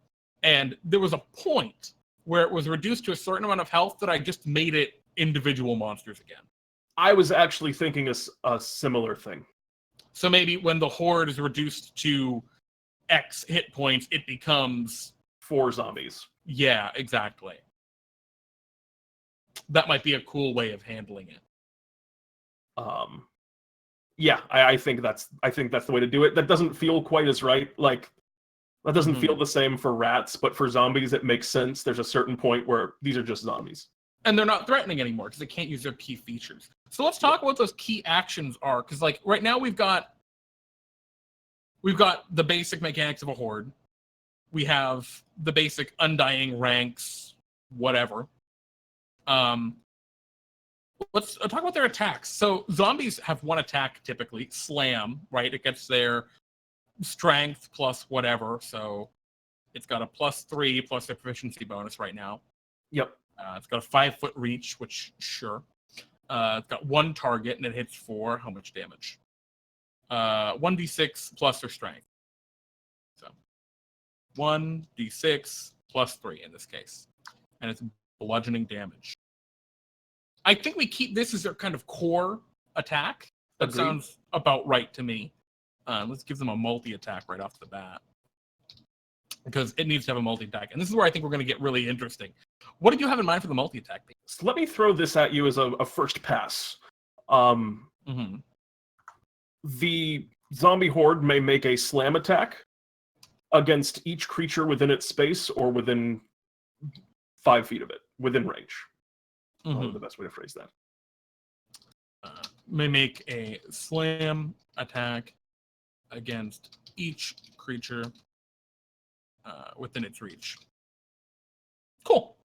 and there was a point where it was reduced to a certain amount of health that I just made it individual monsters again. I was actually thinking a similar thing. So maybe when the horde is reduced to X hit points, it becomes 4 zombies. Yeah, exactly. That might be a cool way of handling it. Yeah, I think that's the way to do it. That doesn't feel quite as right. Like that doesn't feel the same for rats, but for zombies it makes sense. There's a certain point where these are just zombies. And they're not threatening anymore because they can't use their key features. So let's talk about what those key actions are, because like right now we've got the basic mechanics of a horde. we have the basic undying ranks, whatever. Let's talk about their attacks. So zombies have one attack typically, slam, right? It gets their strength plus whatever. So it's got a +3 plus their proficiency bonus right now. Yep. It's got a 5-foot reach, which sure. It's got one target and it hits 4. How much damage? 1d6 plus their strength. So 1d6 plus 3 in this case. And it's bludgeoning damage. I think we keep this as their kind of core attack. That Agreed. sounds about right to me. Let's give them a multi-attack right off the bat. Because it needs to have a multi-attack. And this is where I think we're going to get really interesting. What did you have in mind for the multi-attack? So let me throw this at you as a first pass. The zombie horde may make a slam attack against each creature within its space or within 5 feet of it, within range. Probably the best way to phrase that. May make a slam attack against each creature within its reach. Cool.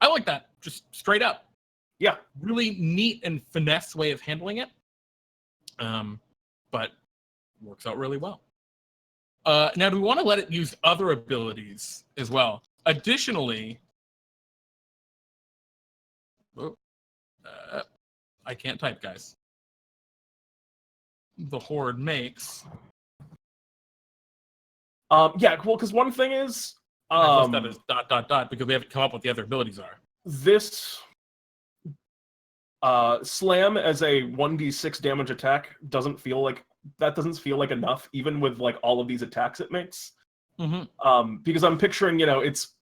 I like that. Just straight up. Yeah. Really neat and finesse way of handling it. But works out really well. Now, do we want to let it use other abilities as well? Additionally, I can't type, guys. The horde makes. Yeah, cool. Because one thing is, I list that as ... because we haven't come up with what the other abilities are. this slam as a 1d6 damage attack doesn't feel like enough, even with like all of these attacks it makes. Because I'm picturing, it's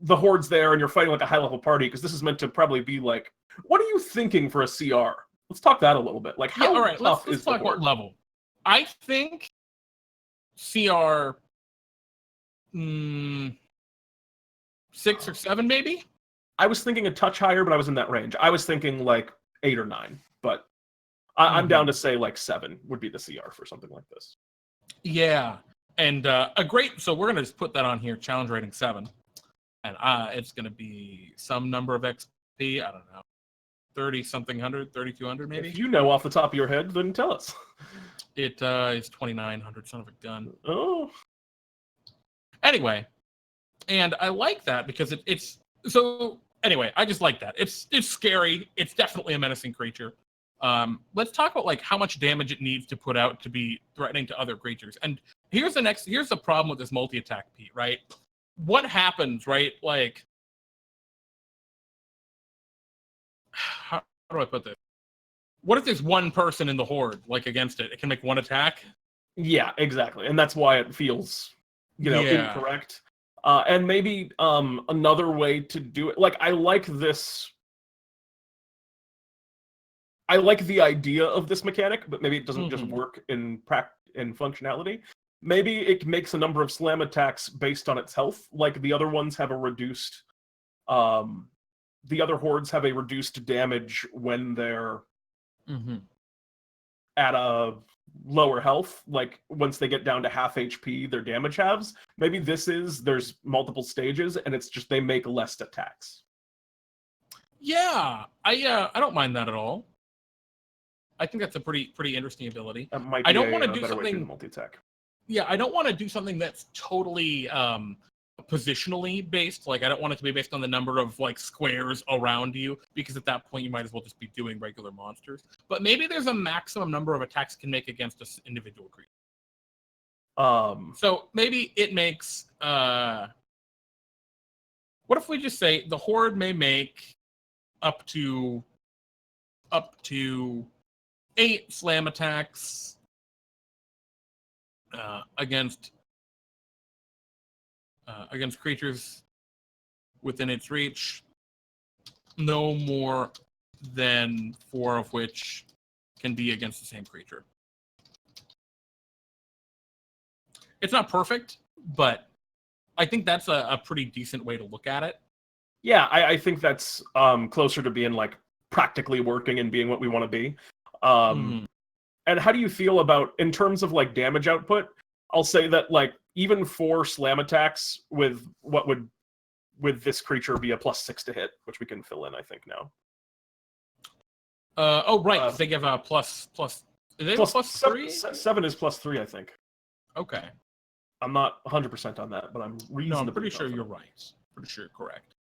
the horde's there and you're fighting like a high level party, because this is meant to probably be like, what are you thinking for a CR? Let's talk that a little bit. Like, how all right, tough let's is the talk horde? about level. I think CR 6 or 7, maybe. I was thinking a touch higher, but I was in that range. I was thinking like 8 or 9, but I'm down to say like 7 would be the CR for something like this. Yeah, and so we're gonna just put that on here. Challenge rating 7, and it's gonna be some number of XP. I don't know, 3,200 maybe. If you know off the top of your head, then tell us. It is 2,900. Son of a gun. Oh. Anyway, and I like that because it's so. Anyway, I just like that. It's scary. It's definitely a menacing creature. Let's talk about like how much damage it needs to put out to be threatening to other creatures. And here's the problem with this multi-attack, Pete, right? What happens, right? Like, how do I put this? What if there's one person in the horde, like against it? It can make one attack? Yeah, exactly. And that's why it feels, incorrect. And maybe another way to do it, like, I like the idea of this mechanic, but maybe it doesn't just work in functionality. Maybe it makes a number of slam attacks based on its health, like the other ones have a reduced, the other hordes have a reduced damage when they're at a lower health. Like once they get down to half HP, their damage halves. Maybe there's multiple stages, and it's just they make less attacks. Yeah, I don't mind that at all. I think that's a pretty interesting ability. That might I don't want to do better way to something multi-attack. Yeah, I don't want to do something that's totally positionally based. Like, I don't want it to be based on the number of like squares around you, because at that point you might as well just be doing regular monsters. But maybe there's a maximum number of attacks it can make against an individual creature. So maybe it makes. What if we just say the horde may make up to 8 slam attacks against creatures within its reach, no more than 4 of which can be against the same creature. It's not perfect, but I think that's a pretty decent way to look at it. Yeah, I think that's closer to being like practically working and being what we want to be. And how do you feel about, in terms of like damage output? I'll say that like even 4 slam attacks with what would with this creature be a +6 to hit, which we can fill in, I think now. Oh right, 'cause they give a plus. Is they +3? 7 is +3, I think. Okay. I'm not 100% on that, but I'm reasonably No, I'm pretty sure confident. you're right. Pretty sure you're correct.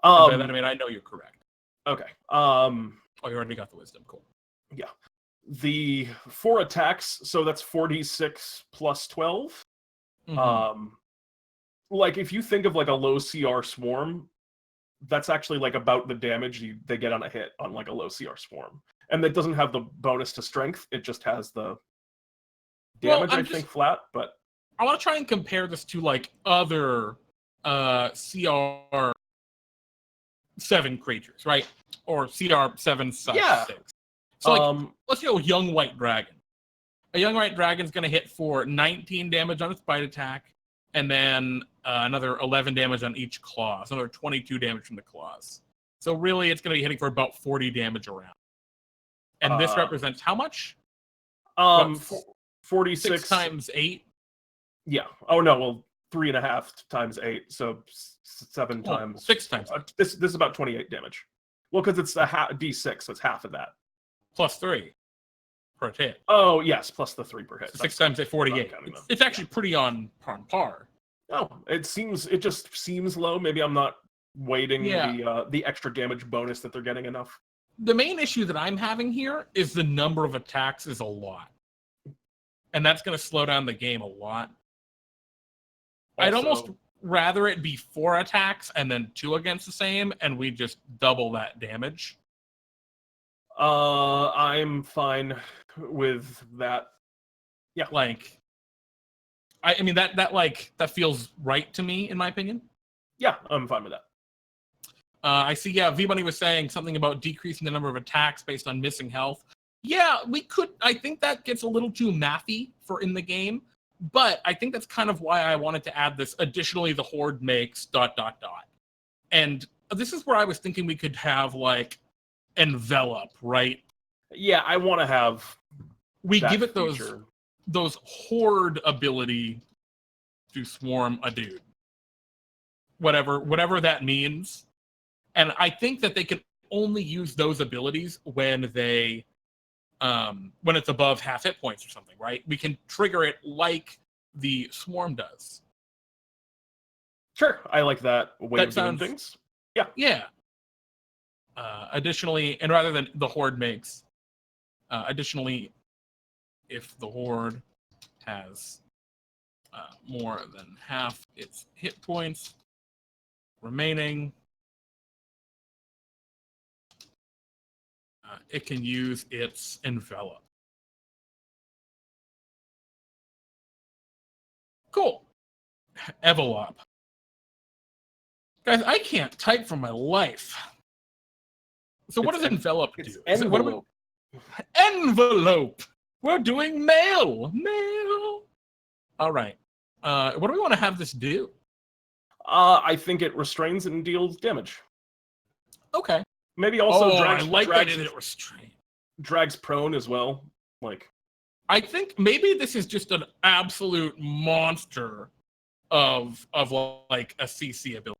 Um, And by that I mean I know you're correct. Okay. Oh, you already got the wisdom. Cool. Yeah. The 4 attacks, so that's 4d6 plus 12. Mhm. Like if you think of like a low CR swarm, that's actually like about the damage they get on a hit on like a low CR swarm. And that doesn't have the bonus to strength, it just has the damage, I think, flat, but I want to try and compare this to like other CR 7 creatures, right? Or CR 7/6. Yeah. So like let's go young white dragon. A young white dragon's going to hit for 19 damage on its bite attack, and then another 11 damage on each claw. So another 22 damage from the claws. So really, it's going to be hitting for about 40 damage around. And this represents how much? 46 6 times 8. Yeah. Oh no. Well, 3.5 times 8, so 7 times 6 times. This is about 28 damage. Well, because it's a d6, so it's half of that. +3 per hit. Oh yes, plus the 3 per hit. So 6 times 8, 48. It's actually pretty on par. Oh, it just seems low. Maybe I'm not weighting the extra damage bonus that they're getting enough. The main issue that I'm having here is the number of attacks is a lot. And that's going to slow down the game a lot. I'd almost rather it be 4 attacks and then 2 against the same, and we just double that damage. I'm fine with that. Yeah. Like, I mean, that feels right to me, in my opinion. Yeah, I'm fine with that. I see, V-Bunny was saying something about decreasing the number of attacks based on missing health. Yeah, we could. I think that gets a little too mathy for in the game, but I think that's kind of why I wanted to add this. Additionally, the Horde makes ... And this is where I was thinking we could have, like, envelop, right? Yeah, I want to have... We give it those Horde ability to swarm a dude. Whatever that means. And I think that they can only use those abilities when they... when it's above half hit points or something, right? We can trigger it like the swarm does. Sure, I like that way of doing things. Yeah. Yeah. Additionally, and rather than the Horde makes, additionally, if the Horde has more than half its hit points remaining, it can use its envelop. Cool. Envelop. Guys, I can't type for my life. So what does envelop do? Envelope. Envelope. We're doing mail. Mail. All right. What do we want to have this do? I think it restrains and deals damage. Okay. Maybe also drags prone as well. Like, I think maybe this is just an absolute monster of like a CC ability,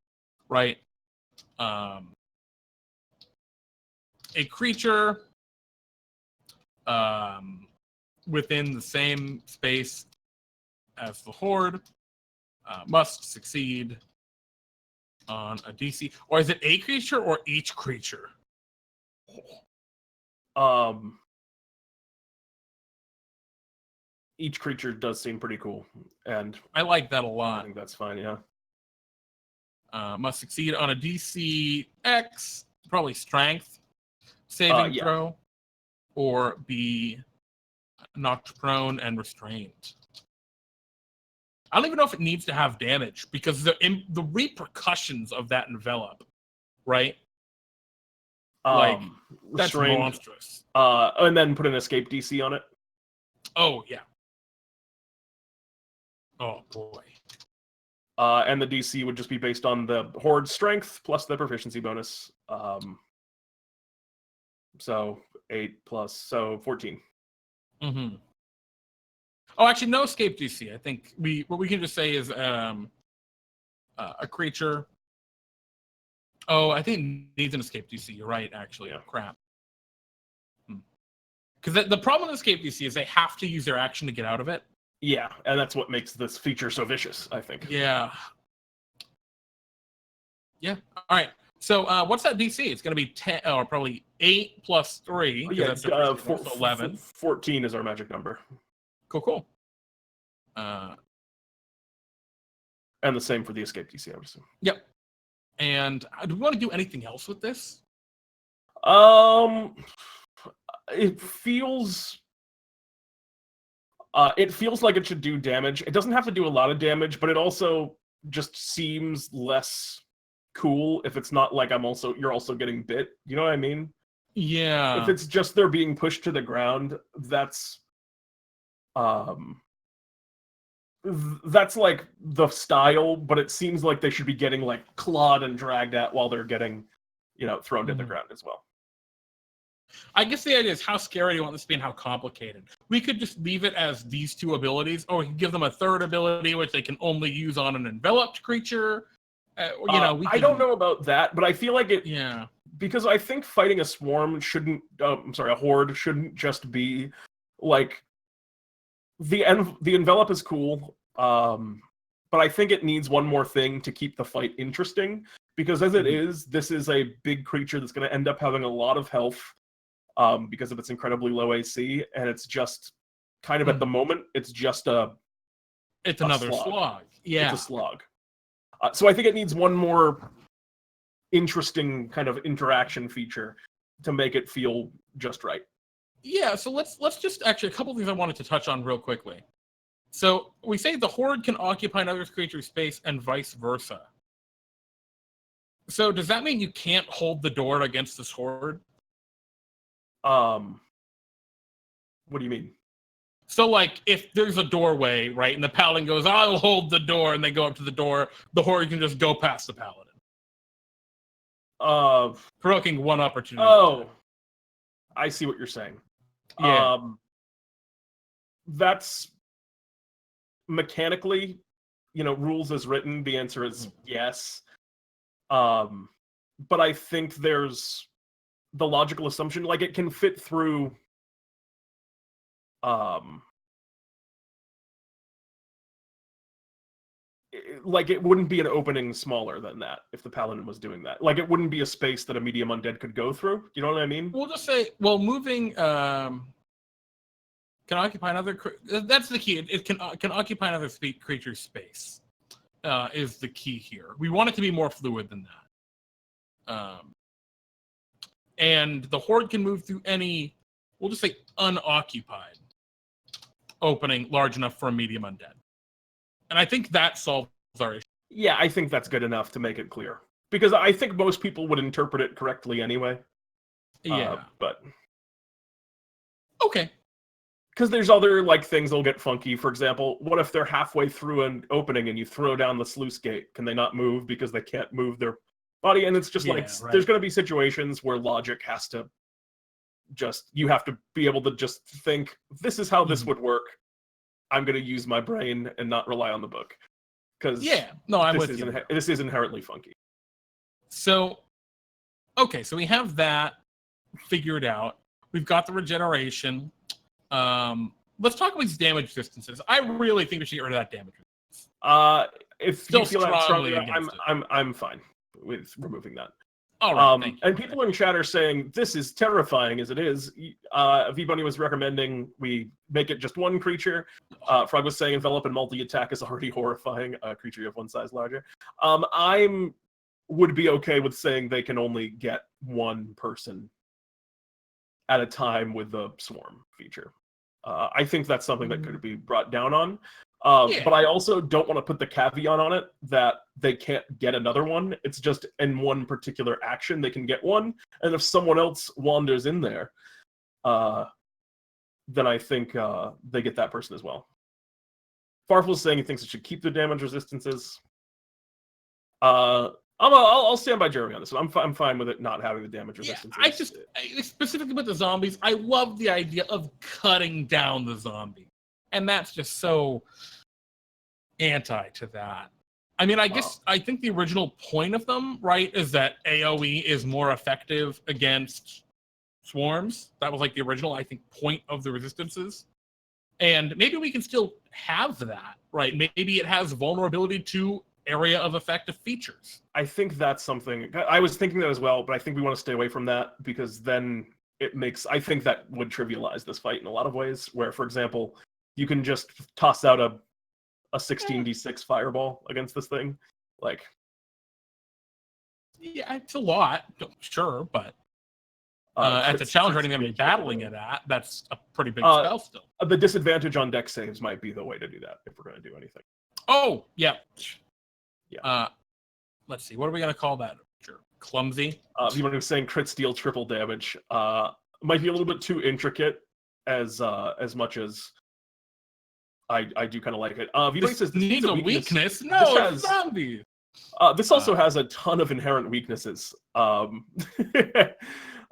right? A creature within the same space as the Horde must succeed on a DC. Or is it a creature or each creature? Each creature does seem pretty cool, and I like that a lot. I think that's fine. Yeah. Must succeed on a DC X, probably Strength saving throw, or be knocked prone and restrained. I don't even know if it needs to have damage because the repercussions of that envelop, right? Like that's monstrous. And then put an escape DC on it. Oh yeah. Oh boy. And the DC would just be based on the Horde strength plus the proficiency bonus. So 8 plus 14. Mm-hmm. Oh, actually, no escape DC. I think what we can just say is a creature. Oh, I think it needs an escape DC. You're right, actually. Yeah. Crap. Because the problem with escape DC is they have to use their action to get out of it. Yeah, and that's what makes this feature so vicious, I think. Yeah. Yeah. All right. So what's that DC? It's going to be 10 or probably 8 plus 3. Yeah, that's 11. 14 is our magic number. Cool. And the same for the escape DC, I would assume. Yep. And do we want to do anything else with this? It feels like it should do damage. It doesn't have to do a lot of damage, but it also just seems less cool if it's not like you're also getting bit. You know what I mean? Yeah. If it's just they're being pushed to the ground, that's like the style, but it seems like they should be getting like clawed and dragged at while they're getting, thrown to the ground as well. I guess the idea is how scary do you want this to be and how complicated. We could just leave it as these two abilities, or we can give them a third ability which they can only use on an enveloped creature. I don't know about that, but I feel like it. Yeah. Because I think fighting a swarm a horde shouldn't just be like the envelop is cool, but I think it needs one more thing to keep the fight interesting. Because as it is, this is a big creature that's going to end up having a lot of health, because of its incredibly low AC, and it's just kind of at the moment, it's just it's another slog. Yeah, it's a slog. So I think it needs one more interesting kind of interaction feature to make it feel just right. Yeah, so let's just actually a couple of things I wanted to touch on real quickly. So we say the horde can occupy another creature's space and vice versa. So does that mean you can't hold the door against this horde? What do you mean? So, like, if there's a doorway, right, and the paladin goes, I'll hold the door, and they go up to the door, the horde can just go past the paladin. Provoking one opportunity. Oh, I see what you're saying. Yeah. That's mechanically, rules as written, the answer is yes. But I think there's the logical assumption, like it can fit through like it wouldn't be an opening smaller than that if the paladin was doing that. Like it wouldn't be a space that a medium undead could go through. You know what I mean? We'll just say, moving can occupy another. That's the key. It can occupy another creature's space. Is the key here. We want it to be more fluid than that. And the horde can move through any, we'll just say, unoccupied opening large enough for a medium undead. And I think that solves our issue. Yeah, I think that's good enough to make it clear. Because I think most people would interpret it correctly anyway. Yeah. But okay. Because there's other things that'll get funky. For example, what if they're halfway through an opening and you throw down the sluice gate? Can they not move because they can't move their body? And it's just right. There's going to be situations where logic has to you have to be able to just think, this is how this would work. I'm going to use my brain and not rely on the book. Because this is inherently funky. So, okay, so we have that figured out. We've got the regeneration. Let's talk about these damage distances. I really think we should get rid of that damage resistance. If Still you feel that strongly, against I'm fine with removing that. All right, thank you. And people in chat are saying this is terrifying as it is. V-Bunny was recommending we make it just one creature. Frog was saying envelop and multi-attack is already horrifying. A creature of one size larger. I would be okay with saying they can only get one person at a time with the swarm feature. I think that's something that could be brought down on. But I also don't want to put the caveat on it that they can't get another one. It's just in one particular action they can get one, and if someone else wanders in there, then I think they get that person as well. Farfel's saying he thinks it should keep the damage resistances. I'll stand by Jeremy on this one. I'm fine with it not having the damage resistance. Specifically with the zombies, I love the idea of cutting down the zombie. And that's just so anti to that. I mean, I guess I think the original point of them, right, is that AoE is more effective against swarms. That was like the original, I think, point of the resistances. And maybe we can still have that, right? Maybe it has vulnerability to area of effective features. I think that's something I was thinking that as well, but I think we want to stay away from that because then it makes, I think that would trivialize this fight in a lot of ways, where, for example, you can just toss out a 16d6 fireball against this thing. Like, yeah, it's a lot, sure, but at the challenge rating I'm battling it at, that's a pretty big spell still. The disadvantage on deck saves might be the way to do that if we're going to do anything. Oh, yeah. Yeah. Let's see. What are we going to call that? Sure. Clumsy? People are saying crit steal triple damage. Might be a little bit too intricate as much as I do kind of like it. Vito says this needs a weakness. No, it's zombies. This also has a ton of inherent weaknesses.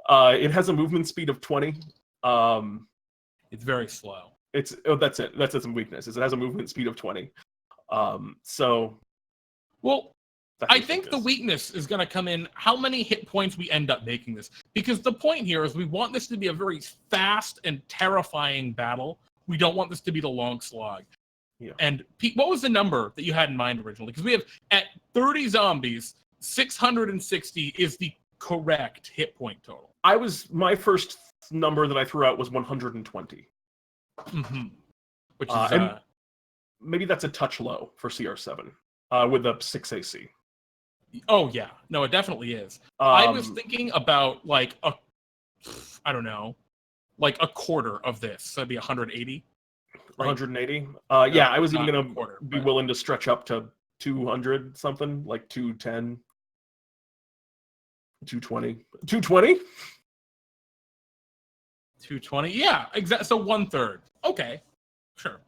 It has a movement speed of 20. It's very slow. That's it. That's its weakness. It has a movement speed of 20. Well, I think the weakness is going to come in how many hit points we end up making this. Because the point here is we want this to be a very fast and terrifying battle. We don't want this to be the long slog. Yeah. And Pete, what was the number that you had in mind originally? Because we have at 30 zombies, 660 is the correct hit point total. My first number that I threw out was 120. Mm-hmm. Which is maybe that's a touch low for CR7 with a 6 AC. Oh yeah, no, it definitely is. I was thinking about like a quarter of this, so it'd be 180. Right? 180. Yeah, I was even gonna be willing to stretch up to 200 something, like 210, 220, 220. 220. Yeah, exactly. So 1/3. Okay, sure.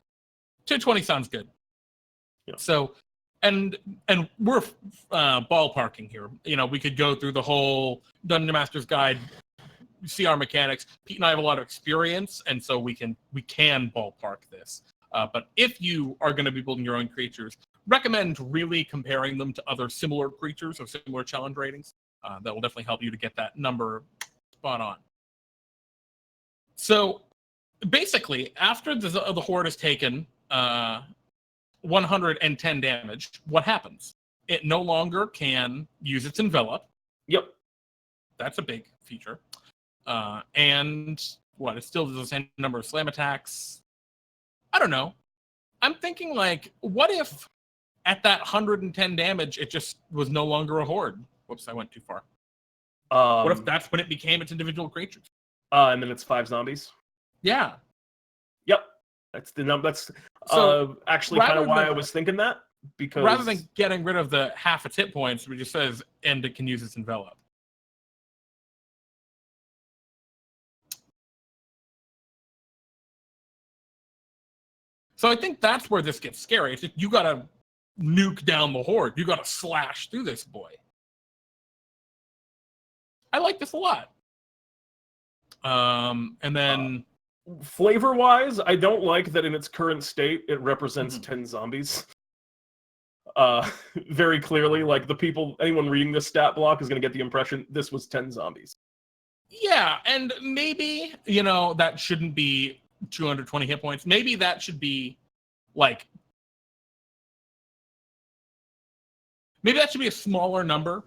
220 sounds good. Yeah. So, and we're ballparking here. We could go through the whole Dungeon Master's Guide, see our mechanics. Pete and I have a lot of experience, and so we can ballpark this. But if you are going to be building your own creatures, recommend really comparing them to other similar creatures or similar challenge ratings. That will definitely help you to get that number spot on. So basically, after the Horde has taken 110 damage, what happens? It no longer can use its envelop. Yep. That's a big feature. And what? It still does the same number of slam attacks. I don't know. I'm thinking, like, what if at that 110 damage, it just was no longer a horde? Whoops, I went too far. What if that's when it became its individual creatures? And then it's 5 zombies. Yeah. Yep. That's the number. That's actually kind of why I was thinking that, because rather than getting rid of the half its hit points, it just says and it can use its envelop. So I think that's where this gets scary. It's just, you gotta nuke down the horde. You gotta slash through this boy. I like this a lot. And then flavor-wise, I don't like that in its current state it represents 10 zombies. Very clearly, like anyone reading this stat block is going to get the impression this was 10 zombies. Yeah, and maybe, that shouldn't be 220 hit points. Maybe that should be like, maybe that should be a smaller number,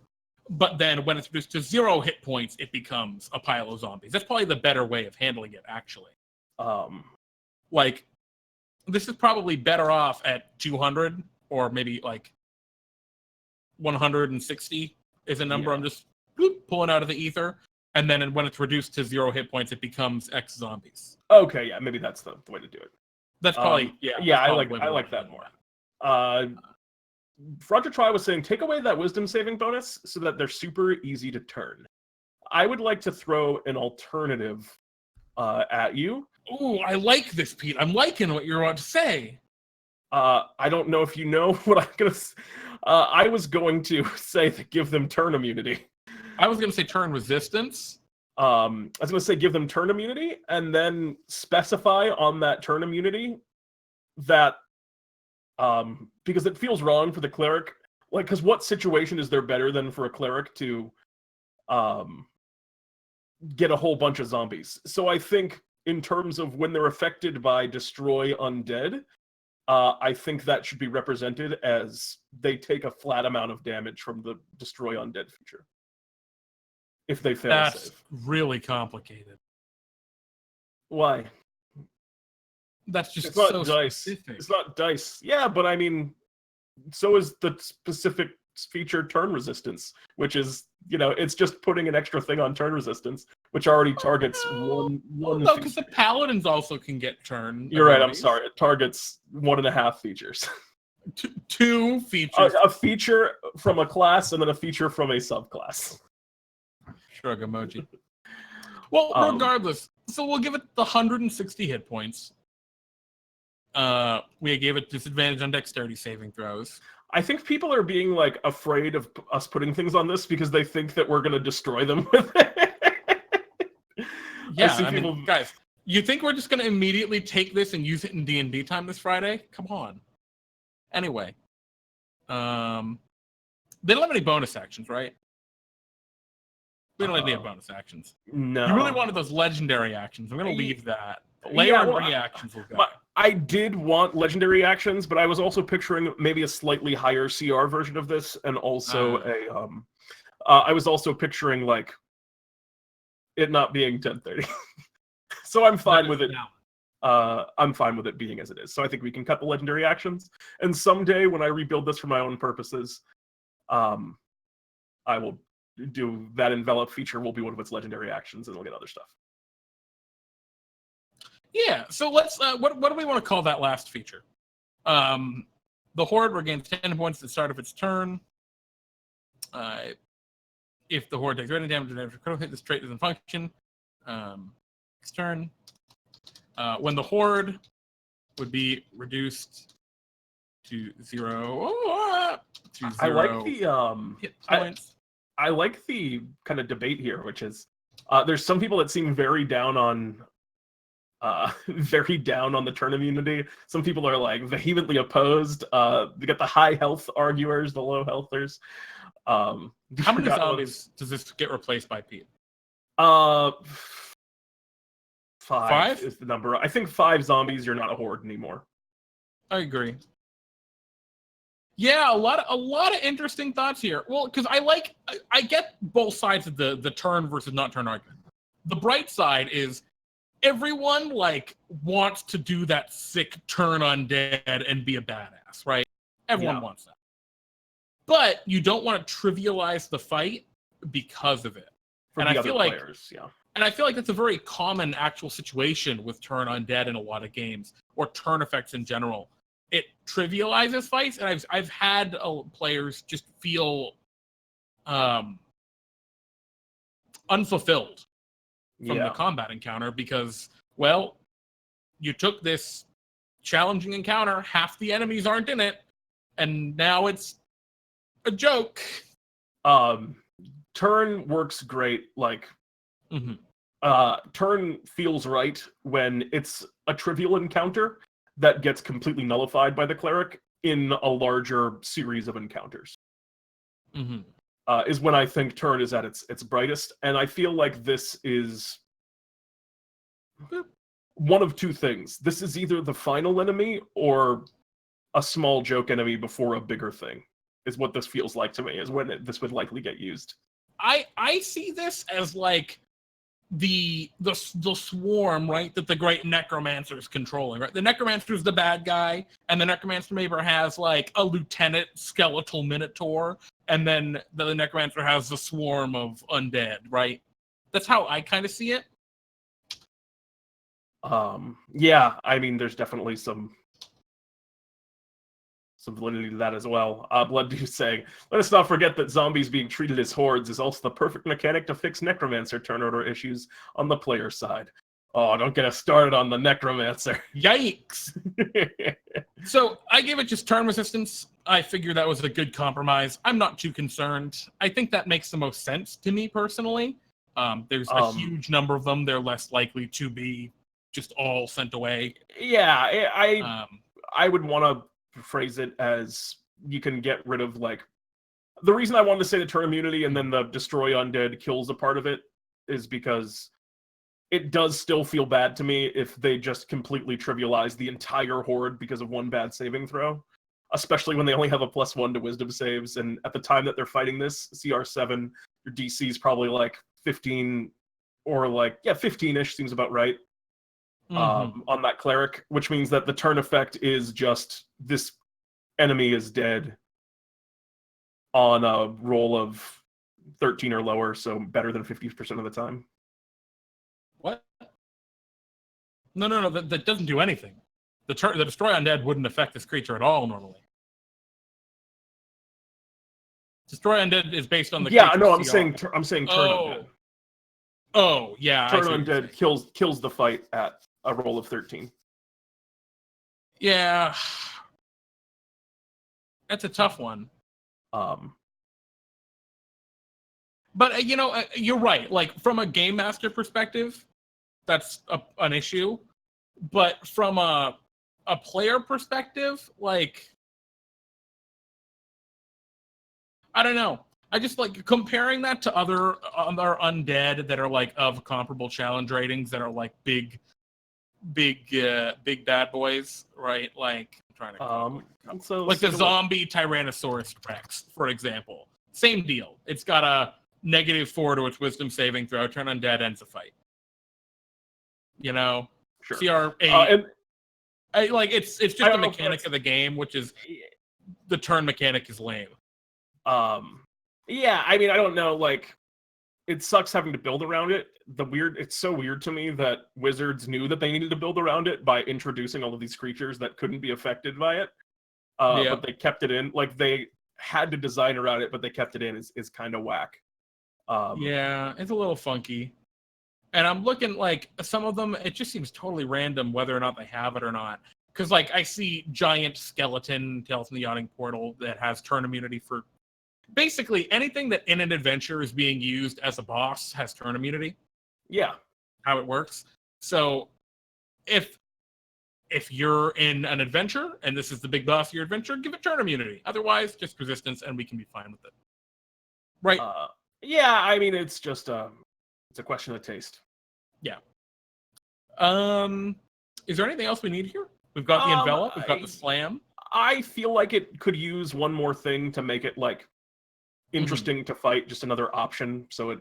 but then when it's reduced to 0 hit points, it becomes a pile of zombies. That's probably the better way of handling it, actually. Like, this is probably better off at 200, or maybe like 160 is a number I'm just pulling out of the ether. And then when it's reduced to 0 hit points, it becomes X zombies. Okay, yeah, maybe that's the way to do it. That's probably, I like that more. Roger Try was saying, take away that wisdom saving bonus so that they're super easy to turn. I would like to throw an alternative at you. Ooh, I like this, Pete. I'm liking what you're about to say. I don't know if you know what I'm going to... I was going to say to give them turn immunity. I was going to say turn resistance. I was going to say give them turn immunity, and then specify on that turn immunity that because it feels wrong for the cleric. Like, because what situation is there better than for a cleric to get a whole bunch of zombies? So I think in terms of when they're affected by destroy undead, I think that should be represented as they take a flat amount of damage from the destroy undead feature if they fail a save. Really complicated. Why? That's just It's not so dice. specific. It's not dice. Yeah, but I mean, so is the specific feature turn resistance, which is, it's just putting an extra thing on turn resistance, which already targets one. No, because the paladins also can get turn. You're right. I'm sorry. It targets 1.5 features. Two features. A feature from a class and then a feature from a subclass. Shrug emoji. Well, regardless, so we'll give it the 160 hit points. We gave it disadvantage on dexterity saving throws. I think people are being afraid of us putting things on this because they think that we're going to destroy them with it. Yeah, I mean, guys, you think we're just going to immediately take this and use it in DnDTime this Friday? Come on. Anyway, they don't have any bonus actions, right? We don't have any bonus actions. No. You really wanted those legendary actions. I'm going to leave that. Layer and reactions will go. I did want legendary actions, but I was also picturing maybe a slightly higher CR version of this, and also I was also picturing it not being 1030. So I'm fine with it. I'm fine with it being as it is. So I think we can cut the legendary actions, and someday when I rebuild this for my own purposes, I will do that envelop feature. Will be one of its legendary actions, and we'll get other stuff. Yeah, so let's, what do we want to call that last feature? The Horde regains 10 points at the start of its turn. If the Horde takes any damage, critical hit, this trait doesn't function. Its turn. When the Horde would be reduced to 0, I like the hit points. I like the kind of debate here, which is there's some people that seem very down on the turn immunity. Some people are vehemently opposed. You get the high health arguers, the low healthers. How many zombies does this get replaced by, Pete? 5 is the number. I think 5 zombies, you're not a horde anymore. I agree. Yeah, a lot of interesting thoughts here. Well, because I get both sides of the turn versus not turn argument. The bright side is everyone wants to do that sick turn undead and be a badass, right? Everyone wants that. But you don't want to trivialize the fight because of it. For the other players, And I feel like that's a very common actual situation with turn undead in a lot of games, or turn effects in general. It trivializes fights, and I've had players just feel unfulfilled from the combat encounter because, well, you took this challenging encounter, half the enemies aren't in it, and now it's a joke. Turn works great. Turn feels right when it's a trivial encounter that gets completely nullified by the cleric in a larger series of encounters. Is when I think turn is at its brightest, and I feel like this is one of two things. This is either the final enemy or a small joke enemy before a bigger thing, is what this feels like to me, is when this would likely get used. I see this as the swarm, right, that the great necromancer is controlling, right? The necromancer is the bad guy, and the necromancer maybe has a lieutenant skeletal minotaur, and then the necromancer has the swarm of undead, right? That's how I kind of see it. Yeah, I mean, there's definitely some validity to that as well. Blooddew saying, let us not forget that zombies being treated as hordes is also the perfect mechanic to fix necromancer turn order issues on the player side. Oh, don't get us started on the necromancer. Yikes! So I gave it just turn resistance. I figure that was a good compromise. I'm not too concerned. I think that makes the most sense to me personally. There's a huge number of them. They're less likely to be just all sent away. Yeah, I would want to phrase it as you can get rid of like the reason I wanted to say the turn immunity and then the destroy undead kills a part of it is because it does still feel bad to me if they just completely trivialize the entire horde because of one bad saving throw, especially when they only have a +1 to wisdom saves. And at the time that they're fighting this, CR7, your DC is probably like 15 or like, yeah, 15-ish seems about right on that cleric, which means that the turn effect is just this enemy is dead on a roll of 13 or lower, so better than 50% of the time. What? No. That doesn't do anything. The destroy undead wouldn't affect this creature at all normally. Destroy undead is based on the yeah. No, I'm saying turn undead. Oh yeah. Turn undead kills the fight at a roll of 13. Yeah, that's a tough one. But you're right. Like from a game master perspective, that's an issue. But from a player perspective, like I don't know. I just like comparing that to other undead that are like of comparable challenge ratings that are like big bad boys, right? Like I'm trying to so like the zombie Tyrannosaurus Rex, for example. Same deal. It's got a -4 to its wisdom saving throw. Turn undead ends the fight. You know, sure. CR8. It's just the mechanic of the game, which is the turn mechanic is lame. Yeah, I mean, I don't know. Like, it sucks having to build around it. It's so weird to me that Wizards knew that they needed to build around it by introducing all of these creatures that couldn't be affected by it. But they kept it in. Like they had to design around it, but they kept it in. Is kind of whack. Yeah, it's a little funky. And I'm looking like some of them, it just seems totally random whether or not they have it or not. Because like I see giant skeleton Tales from the Yawning Portal that has turn immunity for basically anything that in an adventure is being used as a boss has turn immunity. Yeah, how it works. So if you're in an adventure and this is the big boss of your adventure, give it turn immunity. Otherwise, just resistance, and we can be fine with it. Right? Yeah, I mean, it's just it's a question of taste. Yeah. Is there anything else we need here? We've got the envelop. We've got the slam. I feel like it could use one more thing to make it like interesting to fight. Just another option. So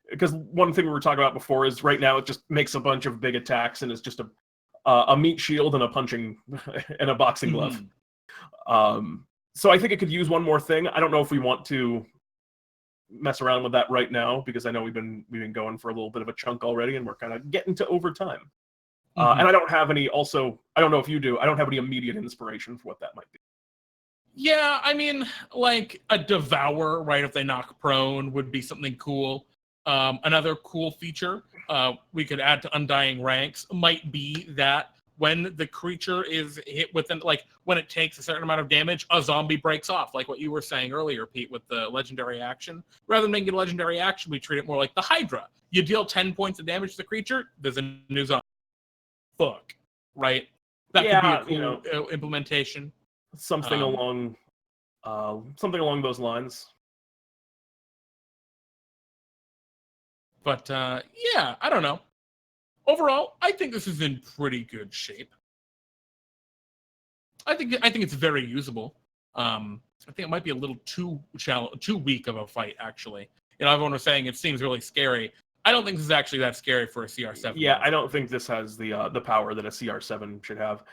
because one thing we were talking about before is right now it just makes a bunch of big attacks and it's just a meat shield and a punching and a boxing glove. So I think it could use one more thing. I don't know if we want to mess around with that right now because I know we've been going for a little bit of a chunk already and we're kind of getting to overtime. And I don't have any. Also, I don't know if you do. I don't have any immediate inspiration for what that might be. Yeah, I mean, like a devour, right? If they knock prone, would be something cool. Another cool feature we could add to Undying Ranks might be that when the creature is hit with, like when it takes a certain amount of damage, a zombie breaks off, like what you were saying earlier, Pete, with the legendary action. Rather than making it a legendary action, we treat it more like the Hydra. You deal 10 points of damage to the creature, there's a new zombie. Fuck, right? That could be a cool implementation. Something along those lines. But yeah, I don't know. Overall, I think this is in pretty good shape. I think it's very usable. I think it might be a little too weak of a fight, actually. Everyone was saying it seems really scary. I don't think this is actually that scary for a CR7. Yeah, I don't think this has the power that a CR7 should have.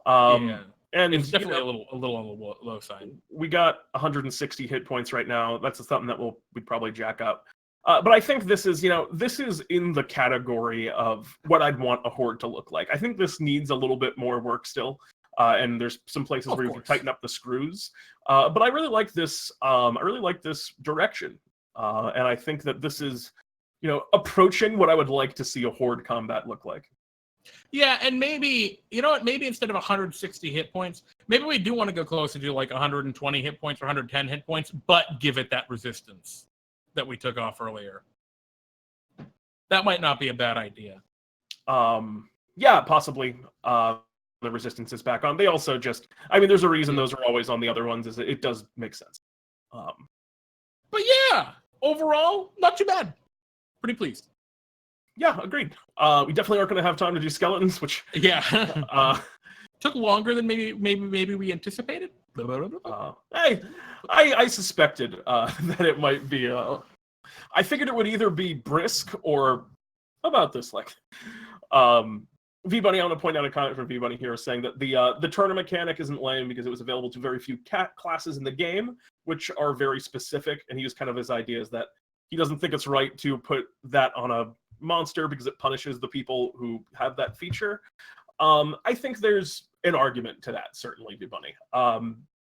And it's definitely a little on the low side. We got 160 hit points right now. That's something that we'd probably jack up. But I think this is in the category of what I'd want a horde to look like. I think this needs a little bit more work still, and there's some places where you can tighten up the screws. But I really like this. I really like this direction, and I think that this is, approaching what I would like to see a horde combat look like. Yeah, and maybe, maybe instead of 160 hit points, maybe we do want to go closer to like 120 hit points or 110 hit points, but give it that resistance that we took off earlier. That might not be a bad idea. Yeah, possibly. the resistances back on. They also just, I mean, there's a reason those are always on the other ones, is it does make sense. But yeah, overall, not too bad. Pretty pleased. Yeah, agreed. We definitely aren't going to have time to do skeletons, which took longer than maybe we anticipated. I suspected that it might be. I figured it would either be brisk or about this length. V-Bunny, I want to point out a comment from V-Bunny here saying that the turner mechanic isn't lame because it was available to very few classes in the game, which are very specific, and he was kind of his idea is that he doesn't think it's right to put that on a monster because it punishes the people who have that feature. I think there's an argument to that, certainly, V-Bunny.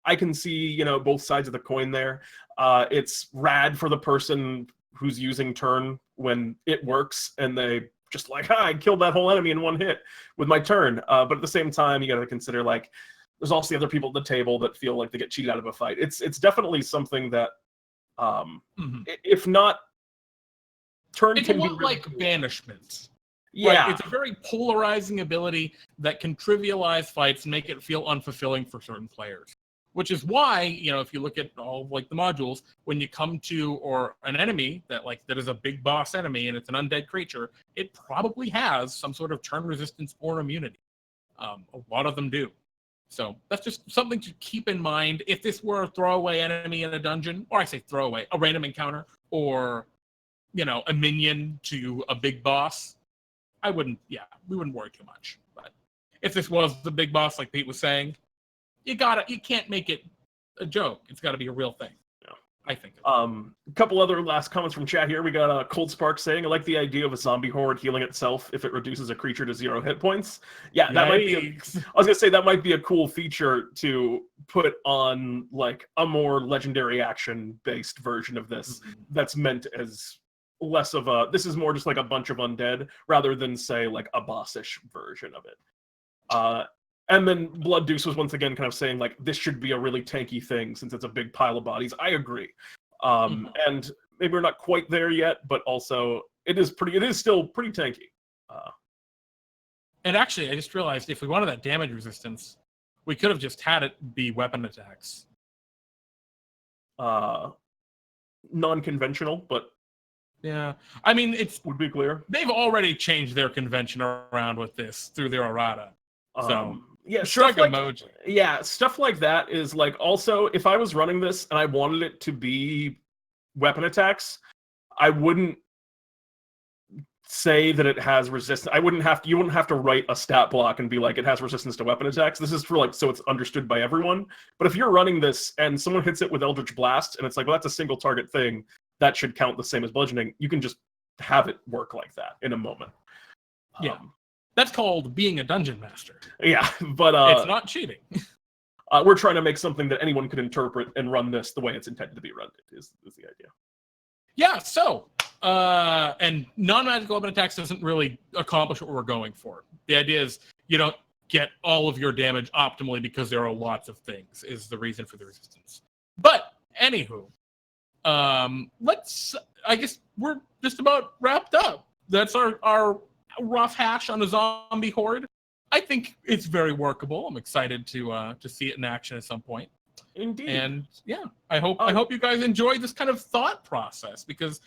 I can see, both sides of the coin there. It's rad for the person who's using turn when it works, and they just like, I killed that whole enemy in one hit with my turn. But at the same time, you got to consider, like, there's also the other people at the table that feel like they get cheated out of a fight. It's definitely something that, if not, turn it's can a be lot really like cool. Banishments. Yeah, right? It's a very polarizing ability that can trivialize fights and make it feel unfulfilling for certain players. Which is why, if you look at all of, like, the modules, when you come to or an enemy that is a big boss enemy and it's an undead creature, it probably has some sort of turn resistance or immunity. A lot of them do. So that's just something to keep in mind. If this were a throwaway enemy in a dungeon, or I say throwaway, a random encounter, or a minion to a big boss, we wouldn't worry too much. But if this was the big boss, like Pete was saying, you can't make it a joke. It's got to be a real thing. Yeah. I think. A couple other last comments from chat here. We got Cold Spark saying, I like the idea of a zombie horde healing itself if it reduces a creature to 0 hit points. Yeah, that might be. I was gonna say that might be a cool feature to put on, like, a more legendary action based version of this. That's meant as less of a. This is more just like a bunch of undead rather than, say, like a bossish version of it. And then Blood Deuce was once again kind of saying, like, this should be a really tanky thing since it's a big pile of bodies. I agree. And maybe we're not quite there yet, but also it is still pretty tanky. And actually, I just realized if we wanted that damage resistance, we could have just had it be weapon attacks. Non-conventional, but yeah. I mean, would be clear. They've already changed their convention around with this through their errata. So yeah, strike stuff emoji. Yeah, stuff like that is like, also, if I was running this and I wanted it to be weapon attacks, I wouldn't say that it has resistance. You wouldn't have to write a stat block and be like, it has resistance to weapon attacks. This is for, like, so it's understood by everyone. But if you're running this and someone hits it with Eldritch Blast and it's like, well, that's a single target thing, that should count the same as bludgeoning. You can just have it work like that in a moment. Yeah. That's called being a dungeon master. Yeah, but it's not cheating. We're trying to make something that anyone could interpret and run this the way it's intended to be run. Is the idea? Yeah. So, and non-magical weapon attacks doesn't really accomplish what we're going for. The idea is you don't get all of your damage optimally because there are lots of things. Is the reason for the resistance. But anywho, I guess we're just about wrapped up. That's our rough hash on a zombie horde. I think it's very workable. I'm excited to see it in action at some point. Indeed. And yeah, I hope you guys enjoy this kind of thought process, because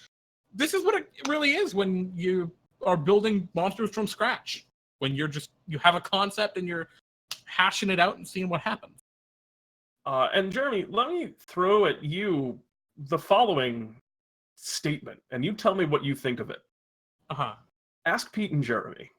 this is what it really is when you are building monsters from scratch. When you have a concept and you're hashing it out and seeing what happens. And Jeremy, let me throw at you the following statement, and you tell me what you think of it. Ask Pete and Jeremy.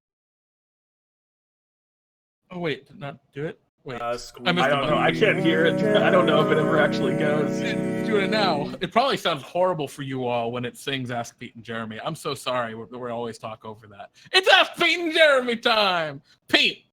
Oh wait, did not do it? Wait. I don't know. I can't hear it. I don't know if it ever actually goes. It's doing it now. It probably sounds horrible for you all when it sings Ask Pete and Jeremy. I'm so sorry. We always talk over that. It's Ask Pete and Jeremy time. Pete,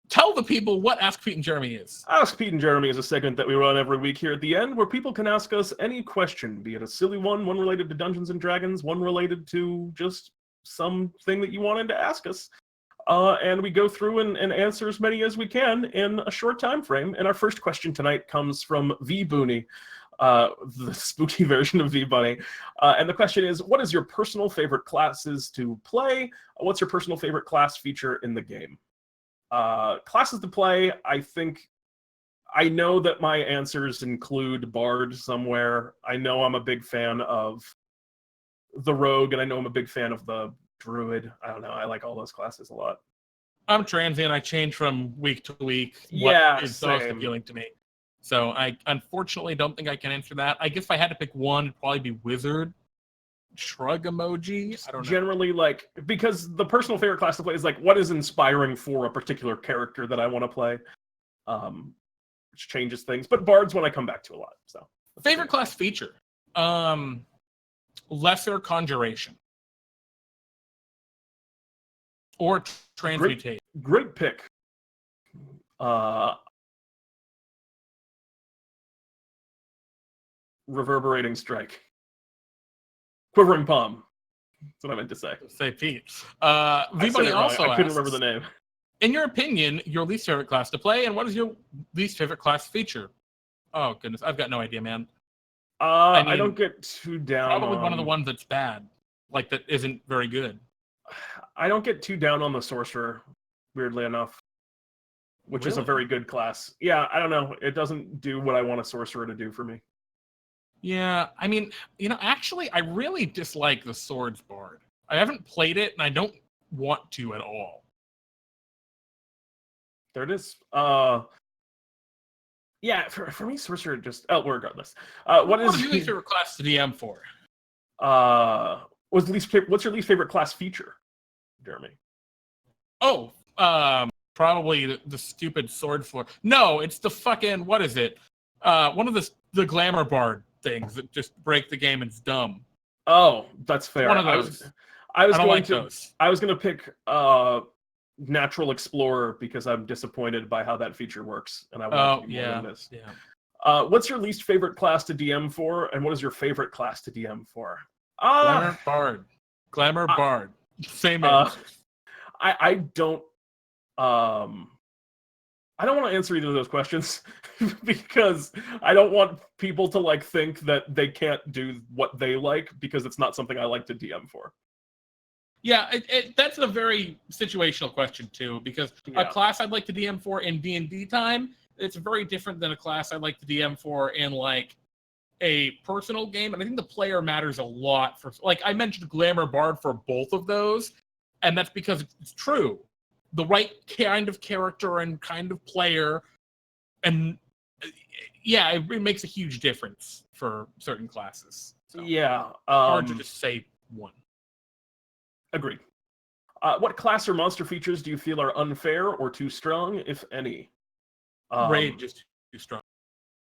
tell the people what Ask Pete and Jeremy is. Ask Pete and Jeremy is a segment that we run every week here at the end, where people can ask us any question, be it a silly one related to Dungeons and Dragons, one related to just something that you wanted to ask us. And we go through and answer as many as we can in a short time frame. And our first question tonight comes from V-Booney, the spooky version of V-Bunny. And the question is, what is your personal favorite classes to play? What's your personal favorite class feature in the game? Classes to play, I know that my answers include Bard somewhere. I know I'm a big fan of the Rogue, and I know I'm a big fan of the Druid. I don't know. I like all those classes a lot. I'm transient. I change from week to week. Yeah, what is most same. appealing to me. So I unfortunately don't think I can answer that. I guess if I had to pick one, it'd probably be Wizard. Shrug emoji. I don't know. Generally, like, because the personal favorite class to play is like what is inspiring for a particular character that I want to play, which changes things. But Bard's one I come back to a lot. So favorite class feature, lesser conjuration or transmutate. Great pick. Reverberating strike. Quivering palm. That's what I meant to say. Say Pete. I V-Bunny also I couldn't asks, remember the name. in your opinion, your least favorite class to play, and what is your least favorite class feature? Oh goodness, I've got no idea, man. I don't get too down. Probably one of the ones that's bad, like that isn't very good. I don't get too down on the sorcerer, weirdly enough, which is a very good class. Yeah, I don't know. It doesn't do what I want a sorcerer to do for me. Yeah, I mean, actually, I really dislike the Swords Bard. I haven't played it, and I don't want to at all. There it is. Yeah, for me, sorcerer just. Oh, regardless. What is your least favorite class to DM for? What's your least favorite class feature, Jeremy? Oh, probably the stupid sword floor. No, it's the fucking, what is it? One of the glamour bard things that just break the game and it's dumb. Oh, that's fair. One of those. I was going to pick Natural Explorer because I'm disappointed by how that feature works, and I want it to be more than this. Yeah. What's your least favorite class to DM for, and what is your favorite class to DM for? Glamour bard. Glamour bard. Same answer. I don't want to answer either of those questions because I don't want people to like think that they can't do what they like because it's not something I like to DM for. Yeah, that's a very situational question too, because a class I'd like to DM for in DnDTime, it's very different than a class I'd like to DM for in like a personal game, and I think the player matters a lot for. Like I mentioned, Glamour Bard for both of those, and that's because it's true. The right kind of character and kind of player, and yeah, it makes a huge difference for certain classes. So, hard to just say one. Agreed. What class or monster features do you feel are unfair or too strong, if any? Rage is too strong.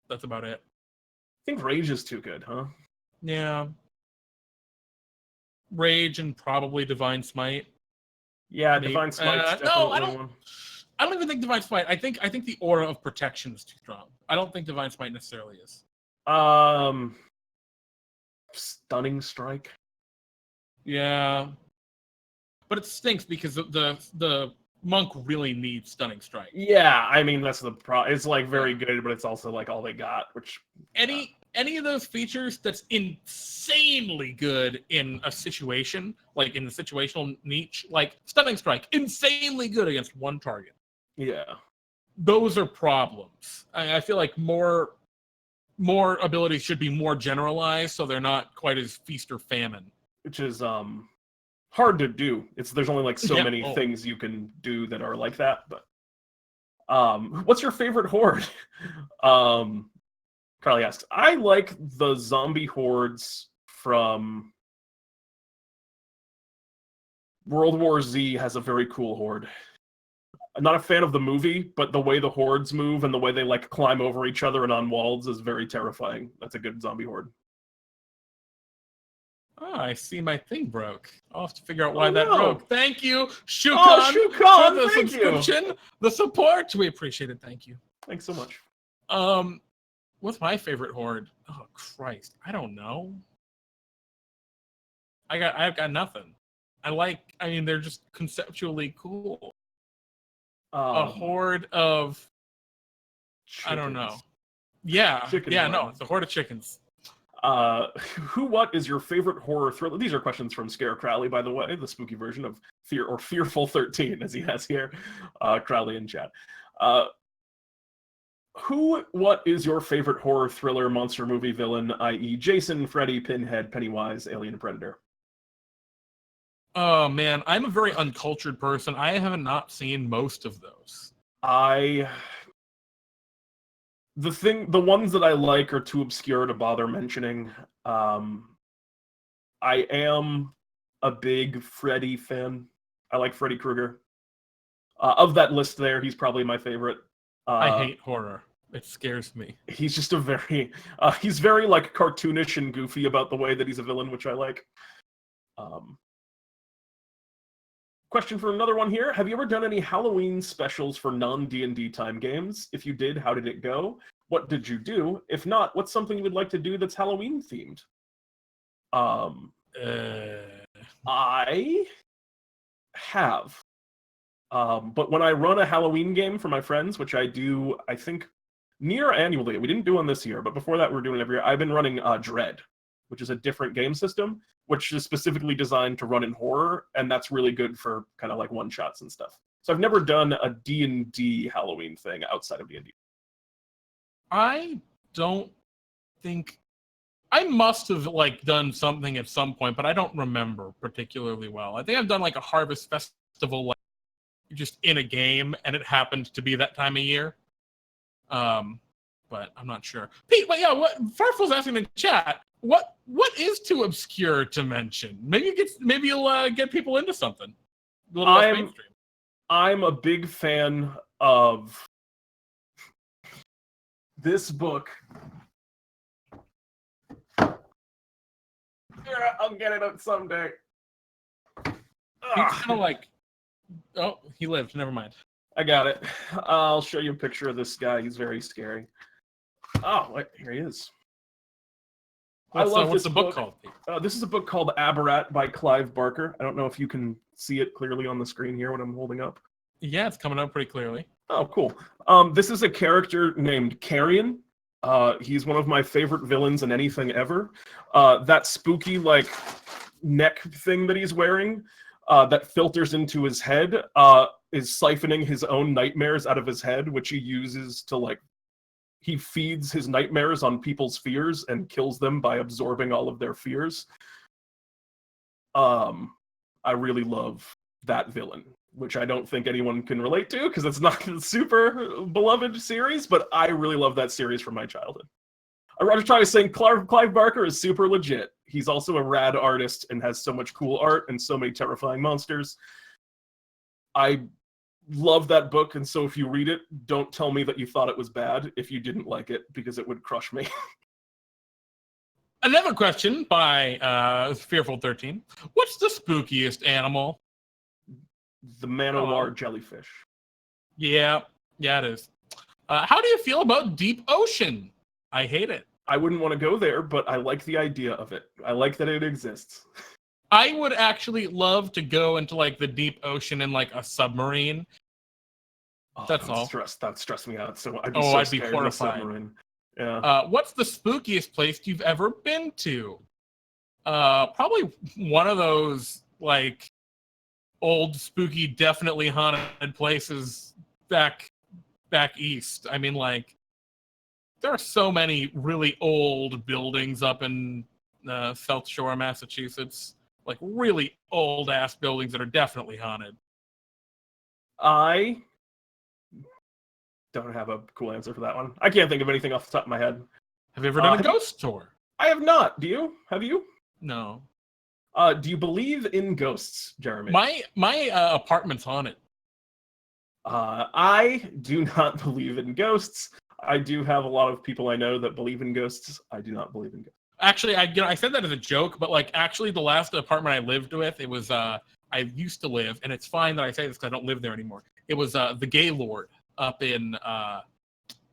That's about it. I think Rage is too good, huh? Yeah. Rage and probably Divine Smite. Yeah, maybe. Divine Smite's definitely one. I don't even think Divine Smite. I think the Aura of Protection is too strong. I don't think Divine Smite necessarily is. Stunning Strike. Yeah. But it stinks because the monk really needs Stunning Strike. Yeah, I mean that's the problem. It's like very good, but it's also like all they got. Which any of those features that's insanely good in a situation, like in the situational niche, like Stunning Strike, insanely good against one target. Yeah, those are problems. I feel like more abilities should be more generalized, so they're not quite as feast or famine. Which is hard to do. There's only like so many things you can do that are like that. But what's your favorite horde? Carly asked. I like the zombie hordes from World War Z. Has a very cool horde. I'm not a fan of the movie, but the way the hordes move and the way they like climb over each other and on walls is very terrifying. That's a good zombie horde. Oh, I see my thing broke. I'll have to figure out why that broke. Thank you, Shukon, Shukon, for the subscription, the support. We appreciate it. Thank you. Thanks so much. What's my favorite horde? Oh Christ, I don't know. I've got nothing. I mean, they're just conceptually cool. A horde of chickens. I don't know. Yeah, no, it's a horde of chickens. What is your favorite horror thriller? These are questions from Scare Crowley, by the way, the spooky version of Fearful 13, as he has here, Crowley in chat. What is your favorite horror thriller monster movie villain, i.e. Jason, Freddy, Pinhead, Pennywise, Alien, Predator? Oh man, I'm a very uncultured person. I have not seen most of those. The ones that I like are too obscure to bother mentioning. I am a big Freddy fan. I like Freddy Krueger. Of that list there, he's probably my favorite. I hate horror. It scares me. He's just he's very like cartoonish and goofy about the way that he's a villain, which I like. Question for another one here. Have you ever done any Halloween specials for non-DnDTime games? If you did, how did it go? What did you do? If not, what's something you would like to do that's Halloween themed? I have. But when I run a Halloween game for my friends, which I do, I think, near annually. We didn't do one this year, but before that, we were doing it every year. I've been running Dread, which is a different game system, which is specifically designed to run in horror, and that's really good for kind of like one-shots and stuff. So I've never done a D&D Halloween thing outside of D&D. I don't think... I must have like done something at some point, but I don't remember particularly well. I think I've done like a harvest festival, like just in a game, and it happened to be that time of year. But I'm not sure. Pete, but yeah, what Farful's asking in chat, what is too obscure to mention? Maybe you'll get people into something a little less mainstream. I'm a big fan of this book. I'll get it up someday. He's kind of like, oh, he lived. Never mind. I got it. I'll show you a picture of this guy. He's very scary. Oh, wait, here he is. What's the book called? This is a book called Aberrat by Clive Barker. I don't know if you can see it clearly on the screen here when I'm holding up. Yeah, it's coming up pretty clearly. Oh, cool. This is a character named Carrion. He's one of my favorite villains in anything ever. That spooky, like, neck thing that he's wearing that filters into his head is siphoning his own nightmares out of his head, which he uses to, like, he feeds his nightmares on people's fears and kills them by absorbing all of their fears. I really love that villain, which I don't think anyone can relate to because it's not a super beloved series, but I really love that series from my childhood. I'm trying to say Clive Barker is super legit. He's also a rad artist and has so much cool art and so many terrifying monsters. I love that book, and so if you read it, don't tell me that you thought it was bad if you didn't like it, because it would crush me. Another question by Fearful 13. What's the spookiest animal? The Manowar jellyfish. Yeah, it is. How do you feel about deep ocean? I hate it. I wouldn't want to go there, but I like the idea of it. I like that it exists. I would actually love to go into like the deep ocean in like a submarine. Oh, That's all. That stressed me out. So I'd be horrified. Yeah. What's the spookiest place you've ever been to? Probably one of those like old spooky, definitely haunted places back east. I mean, like there are so many really old buildings up in South Shore, Massachusetts. Like really old ass buildings that are definitely haunted. I don't have a cool answer for that one. I can't think of anything off the top of my head. Have you ever done a ghost tour? I have not. Do you? Have you? No. Do you believe in ghosts, Jeremy? My apartment's haunted. I do not believe in ghosts. I do have a lot of people I know that believe in ghosts. I do not believe in ghosts. Actually, I said that as a joke, but like actually the last apartment I lived with, it was I used to live, and it's fine that I say this because I don't live there anymore. It was the Gaylord up in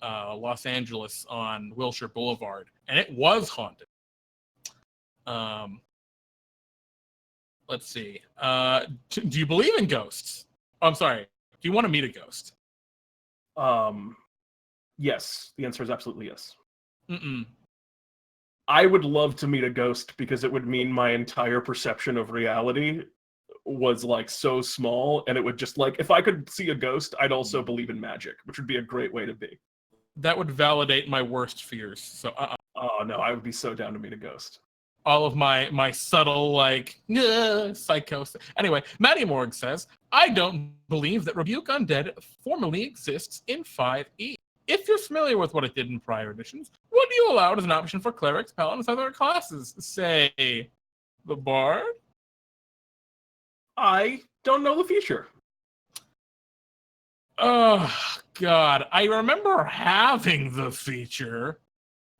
Los Angeles on Wilshire Boulevard, and it was haunted. Let's see. Do you believe in ghosts? Oh, I'm sorry. Do you want to meet a ghost? Yes. The answer is absolutely yes. Mm-mm. I would love to meet a ghost because it would mean my entire perception of reality was like so small, and it would just like, if I could see a ghost, I'd also believe in magic, which would be a great way to be. That would validate my worst fears. So Oh no, I would be so down to meet a ghost. all of my subtle like psychosis. Anyway, Matty Morg says, I don't believe that Rebuke Undead formally exists in 5e. If you're familiar with what it did in prior editions, would you allow it as an option for clerics, paladins, and other classes? Say, the bard? I don't know the feature. Oh, God. I remember having the feature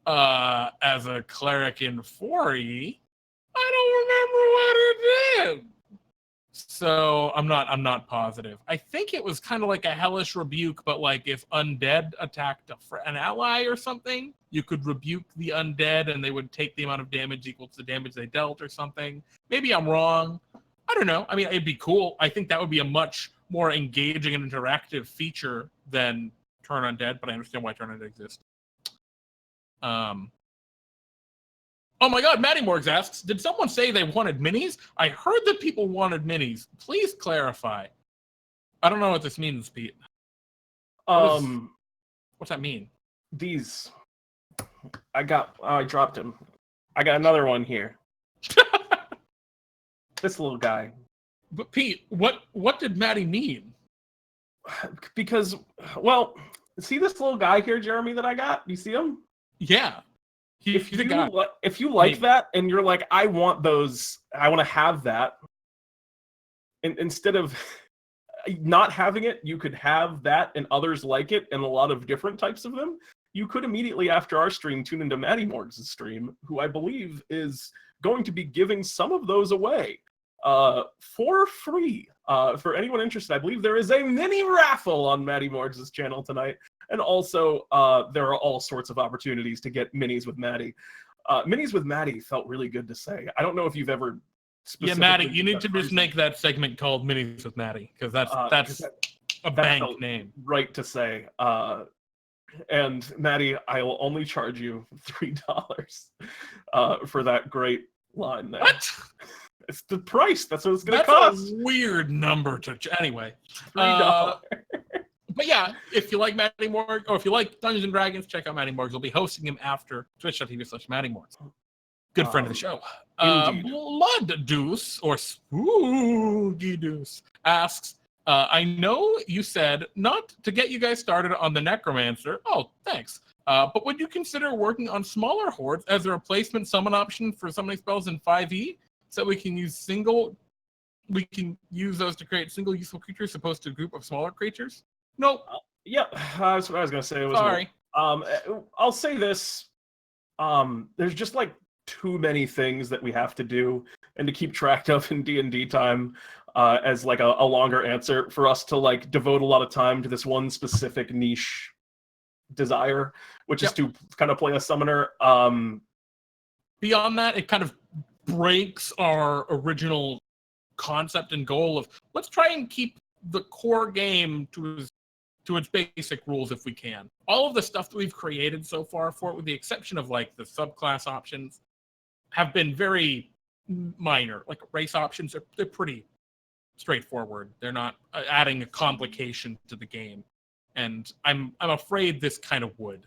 as a cleric in 4e. I don't remember what it did. So I'm not positive. I think it was kind of like a hellish rebuke, but like if undead attacked an ally or something, you could rebuke the undead and they would take the amount of damage equal to the damage they dealt or something. Maybe I'm wrong. I don't know. I mean, it'd be cool. I think that would be a much more engaging and interactive feature than Turn Undead, but I understand why Turn Undead exists. Oh my God, Matty Morgs asks, did someone say they wanted minis? I heard that people wanted minis. Please clarify. I don't know what this means, Pete. What's that mean? These. I dropped him. I got another one here. This little guy. But Pete, what did Matty mean? Because, well, see this little guy here, Jeremy, that I got? You see him? Yeah. If you like that and you're like, I want those, I want to have that, and instead of not having it, you could have that and others like it and a lot of different types of them. You could immediately after our stream tune into Matty Morgs' stream, who I believe is going to be giving some of those away for free. For anyone interested, I believe there is a mini raffle on Matty Morgs' channel tonight. And also, there are all sorts of opportunities to get minis with Matty. Minis with Matty felt really good to say. I don't know if you've ever specifically... Yeah, Matty, you need to just make that segment called Minis with Matty, because that's a bank name. Right to say. And Matty, I will only charge you $3 for that great line there. What? It's the price. That's what it's going to cost. That's a weird number to... Anyway. $3. But yeah, if you like Matty Morg, or if you like Dungeons and Dragons, check out Matty Morgs. We'll be hosting him after twitch.tv/Matty Morgs. Good friend of the show. Blood Deuce, or Spooky Deuce, asks, I know you said not to get you guys started on the Necromancer. Oh, thanks. But would you consider working on smaller hordes as a replacement summon option for summoning spells in 5e? So we can use those to create single useful creatures opposed to a group of smaller creatures? Nope. Yep, that's what I was going to say. Sorry. I'll say this. There's just like too many things that we have to do and to keep track of in DnDTime as like a longer answer for us to like devote a lot of time to this one specific niche desire, which is to kind of play a summoner. Beyond that, it kind of breaks our original concept and goal of let's try and keep the core game to its basic rules if we can. All of the stuff that we've created so far for it, with the exception of like the subclass options, have been very minor. Like race options, they're pretty straightforward. They're not adding a complication to the game. And I'm afraid this kind of would.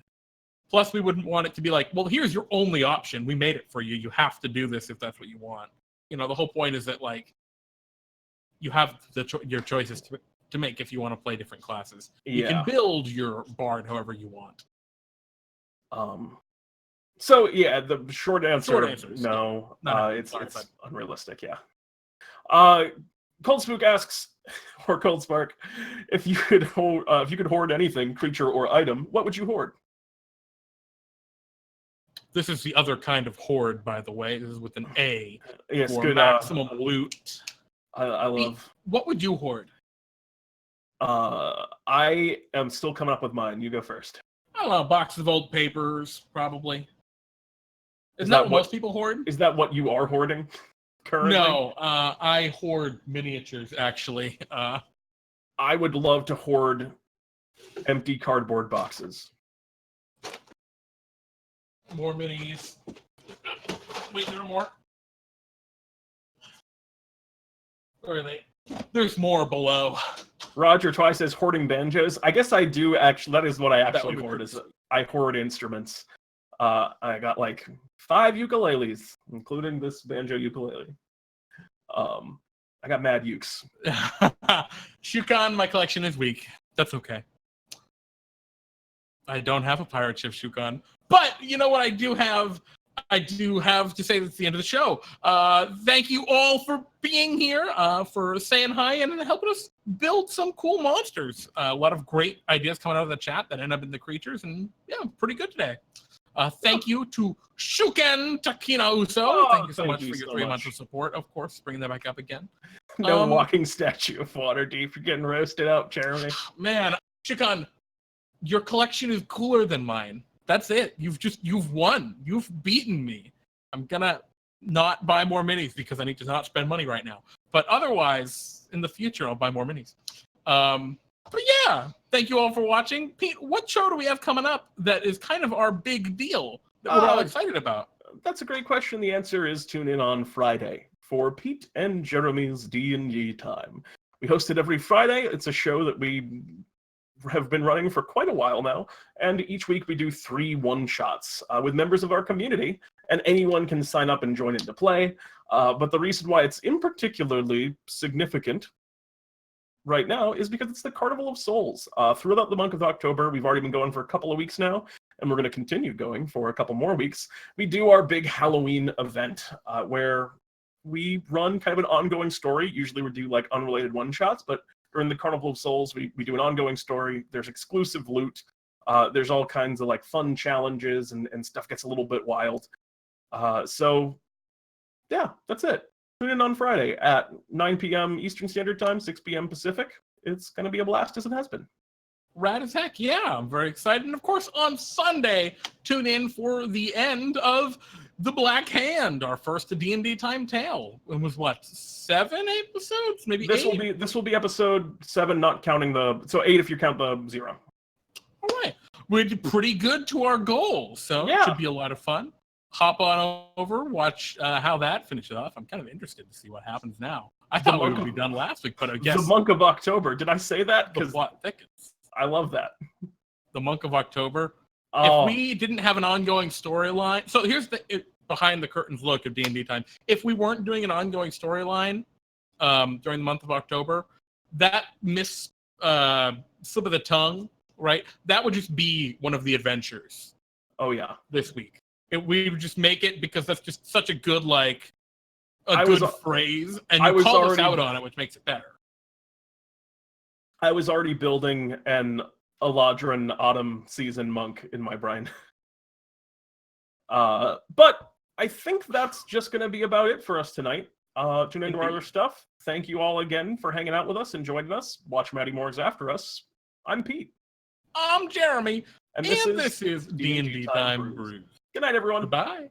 Plus, we wouldn't want it to be like, well, here's your only option. We made it for you. You have to do this if that's what you want. You know, the whole point is that like you have your choices to make if you want to play different classes. Yeah. You can build your bard however you want. So yeah, the short answer is no. It's unrealistic. Yeah. Cold Spook asks, or Cold Spark, if you could hoard anything, creature or item, what would you hoard? This is the other kind of hoard, by the way. This is with an A. Yes, for good. Maximum loot. I love. What would you hoard? I am still coming up with mine. You go first. I don't know, boxes of old papers, probably. Isn't that what most people hoard? Is that what you are hoarding currently? No, I hoard miniatures, actually. I would love to hoard empty cardboard boxes. More minis. Wait, there are more? Really? There's more below. Roger Twice says hoarding banjos. I guess I do actually. That is what I actually would be hoard. worse. Is I hoard instruments. I got like 5 ukuleles, including this banjo ukulele. I got mad ukes. Shukan, my collection is weak. That's okay. I don't have a pirate ship, Shukan. But you know what I do have? I do have to say that's the end of the show. Thank you all for being here, for saying hi, and helping us build some cool monsters. A lot of great ideas coming out of the chat that end up in the creatures, and yeah, pretty good today. Thank you to Shuken Takina Uso. Thank you so much for your 3 months of support, of course, bringing that back up again. No walking statue of Waterdeep. You're getting roasted up, Jeremy. Man, Shukan, your collection is cooler than mine. That's it. You've won. You've beaten me. I'm gonna not buy more minis because I need to not spend money right now. But otherwise, in the future, I'll buy more minis. But yeah, thank you all for watching. Pete, what show do we have coming up that is kind of our big deal that we're all excited about? That's a great question. The answer is tune in on Friday for Pete and Jeremy's D&D Time. We host it every Friday. It's a show that we have been running for quite a while now, and each week we do 3 one-shots with members of our community, and anyone can sign up and join in to play. But the reason why it's in particularly significant right now is because it's the Carnival of Souls. Throughout the month of October, we've already been going for a couple of weeks now, and we're going to continue going for a couple more weeks. We do our big Halloween event where we run kind of an ongoing story. Usually we do like unrelated one-shots, but during the Carnival of Souls, we do an ongoing story. There's exclusive loot. There's all kinds of like fun challenges, and stuff gets a little bit wild. So yeah, that's it. Tune in on Friday at 9 p.m. Eastern Standard Time, 6 p.m. Pacific. It's going to be a blast as it has been. Rad as heck, yeah. I'm very excited. And of course, on Sunday, tune in for the end of The Black Hand, our first DnDTime tale. It was what, 7 episodes? Maybe this 8? This will be episode 7, not counting so 8 if you count the 0. All right. We did pretty good to our goal, so yeah. It should be a lot of fun. Hop on over, watch how that finishes off. I'm kind of interested to see what happens now. I thought we would be done last week, but I guess... The Monk of October. Did I say that? The plot thickens. I love that. The Monk of October. Oh. If we didn't have an ongoing storyline... So here's the behind the curtains look of D&D Time. If we weren't doing an ongoing storyline during the month of October, that slip of the tongue, right? That would just be one of the adventures. Oh, yeah. This week. We would just make it because that's just such a good, phrase, and you call us out on it, which makes it better. I was already building an Eladrin autumn season monk in my brain. But I think that's just going to be about it for us tonight. Tune into our other stuff. Thank you all again for hanging out with us and joining us. Watch Matty Morgs after us. I'm Pete. I'm Jeremy. And this is D&D Time Brews. Good night, everyone. Bye.